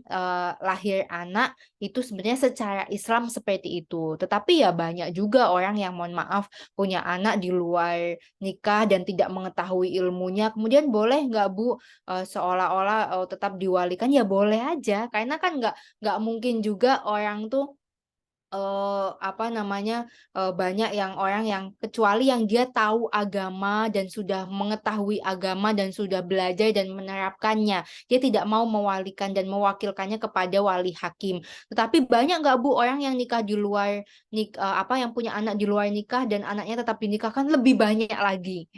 lahir anak itu sebenarnya secara Islam seperti itu. Tetapi ya banyak juga orang yang mohon maaf punya anak di luar nikah dan tidak mengetahui ilmunya. Kemudian boleh nggak Bu seolah-olah tetap diwalikan? Ya boleh aja, karena kan nggak mungkin juga orang tuh banyak yang orang yang kecuali yang dia tahu agama dan sudah mengetahui agama dan sudah belajar dan menerapkannya. Dia tidak mau mewalikan dan mewakilkannya kepada wali hakim. Tetapi banyak nggak Bu orang yang nikah di luar yang punya anak di luar nikah dan anaknya tetap dinikahkan lebih banyak lagi.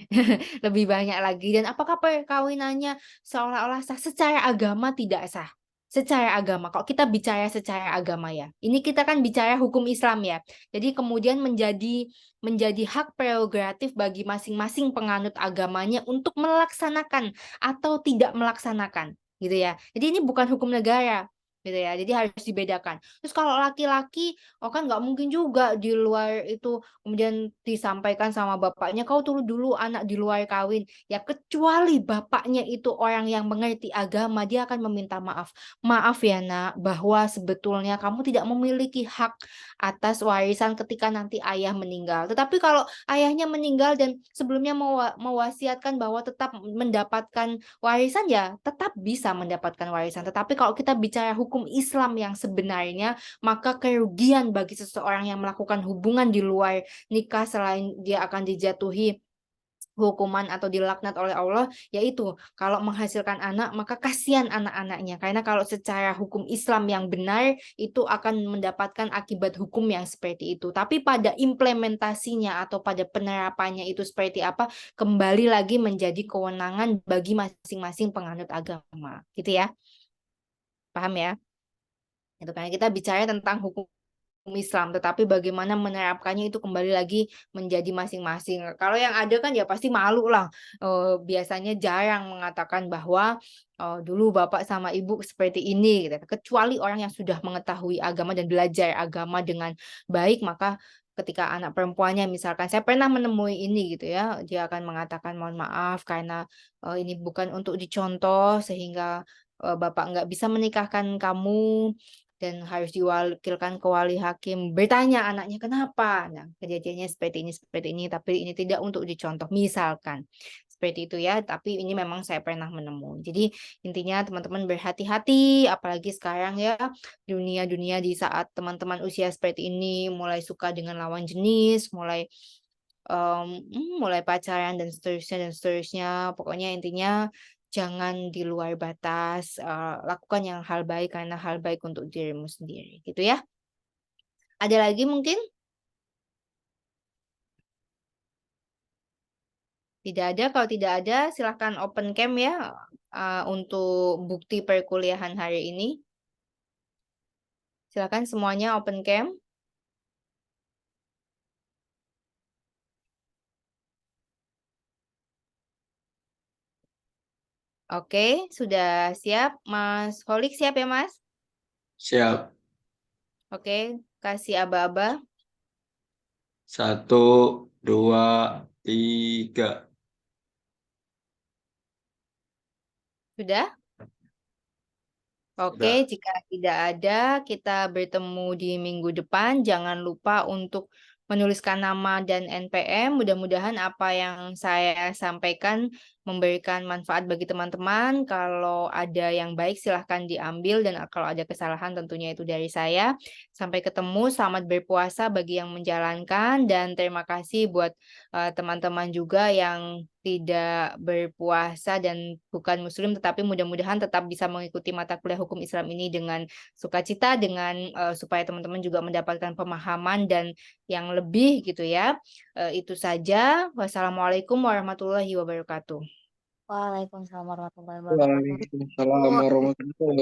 Lebih banyak lagi. Dan apakah perkawinannya seolah-olah sah? Secara agama tidak sah. Secara agama, kalau kita bicara secara agama ya, ini kita kan bicara hukum Islam ya. Jadi kemudian menjadi hak prerogatif bagi masing-masing penganut agamanya untuk melaksanakan atau tidak melaksanakan, gitu ya. Jadi ini bukan hukum negara, gitu ya. Jadi harus dibedakan. Terus kalau laki-laki, kan nggak mungkin juga di luar itu kemudian disampaikan sama bapaknya, kau tunggu dulu anak di luar kawin. Ya kecuali bapaknya itu orang yang mengerti agama, dia akan meminta maaf. Maaf ya nak, bahwa sebetulnya kamu tidak memiliki hak atas warisan ketika nanti ayah meninggal. Tetapi kalau ayahnya meninggal dan sebelumnya mewasiatkan bahwa tetap mendapatkan warisan, ya tetap bisa mendapatkan warisan. Tetapi kalau kita bicara hukum Islam yang sebenarnya, maka kerugian bagi seseorang yang melakukan hubungan di luar nikah selain dia akan dijatuhi hukuman atau dilaknat oleh Allah, yaitu kalau menghasilkan anak maka kasihan anak-anaknya, karena kalau secara hukum Islam yang benar itu akan mendapatkan akibat hukum yang seperti itu. Tapi pada implementasinya atau pada penerapannya itu seperti apa, kembali lagi menjadi kewenangan bagi masing-masing penganut agama, gitu ya. Paham ya? Itu karena kita bicara tentang hukum Islam, tetapi bagaimana menerapkannya itu kembali lagi menjadi masing-masing. Kalau yang ada kan ya pasti malu lah. Biasanya jarang mengatakan bahwa dulu bapak sama ibu seperti ini, gitu. Kecuali orang yang sudah mengetahui agama dan belajar agama dengan baik, maka ketika anak perempuannya misalkan saya pernah menemui ini gitu ya, dia akan mengatakan mohon maaf karena ini bukan untuk dicontoh sehingga bapak nggak bisa menikahkan kamu. dan harus diwakilkan ke wali hakim bertanya anaknya kenapa. Nah, kejadiannya seperti ini, tapi ini tidak untuk dicontoh. Misalkan seperti itu ya, tapi ini memang saya pernah menemui. Jadi intinya teman-teman berhati-hati, apalagi sekarang ya dunia di saat teman-teman usia seperti ini mulai suka dengan lawan jenis, mulai pacaran dan seterusnya. Pokoknya intinya jangan di luar batas, lakukan yang hal baik karena hal baik untuk dirimu sendiri, gitu ya. Ada lagi mungkin? Tidak ada, kalau tidak ada silahkan open cam ya untuk bukti perkuliahan hari ini. Silakan semuanya open cam. Oke, sudah siap. Mas Holik siap ya, Mas? Siap. Oke, kasih aba-aba. 1, 2, 3. Sudah? Oke, jika tidak ada, kita bertemu di minggu depan. Jangan lupa untuk menuliskan nama dan NPM. Mudah-mudahan apa yang saya sampaikan memberikan manfaat bagi teman-teman. Kalau ada yang baik, silahkan diambil. Dan kalau ada kesalahan, tentunya itu dari saya. Sampai ketemu, selamat berpuasa bagi yang menjalankan. Dan terima kasih buat teman-teman juga yang tidak berpuasa dan bukan muslim, tetapi mudah-mudahan tetap bisa mengikuti mata kuliah hukum Islam ini dengan sukacita, dengan supaya teman-teman juga mendapatkan pemahaman dan yang lebih gitu ya. Itu saja. Wassalamualaikum warahmatullahi wabarakatuh. Waalaikumsalam warahmatullahi wabarakatuh. Waalaikumsalam warahmatullahi wabarakatuh.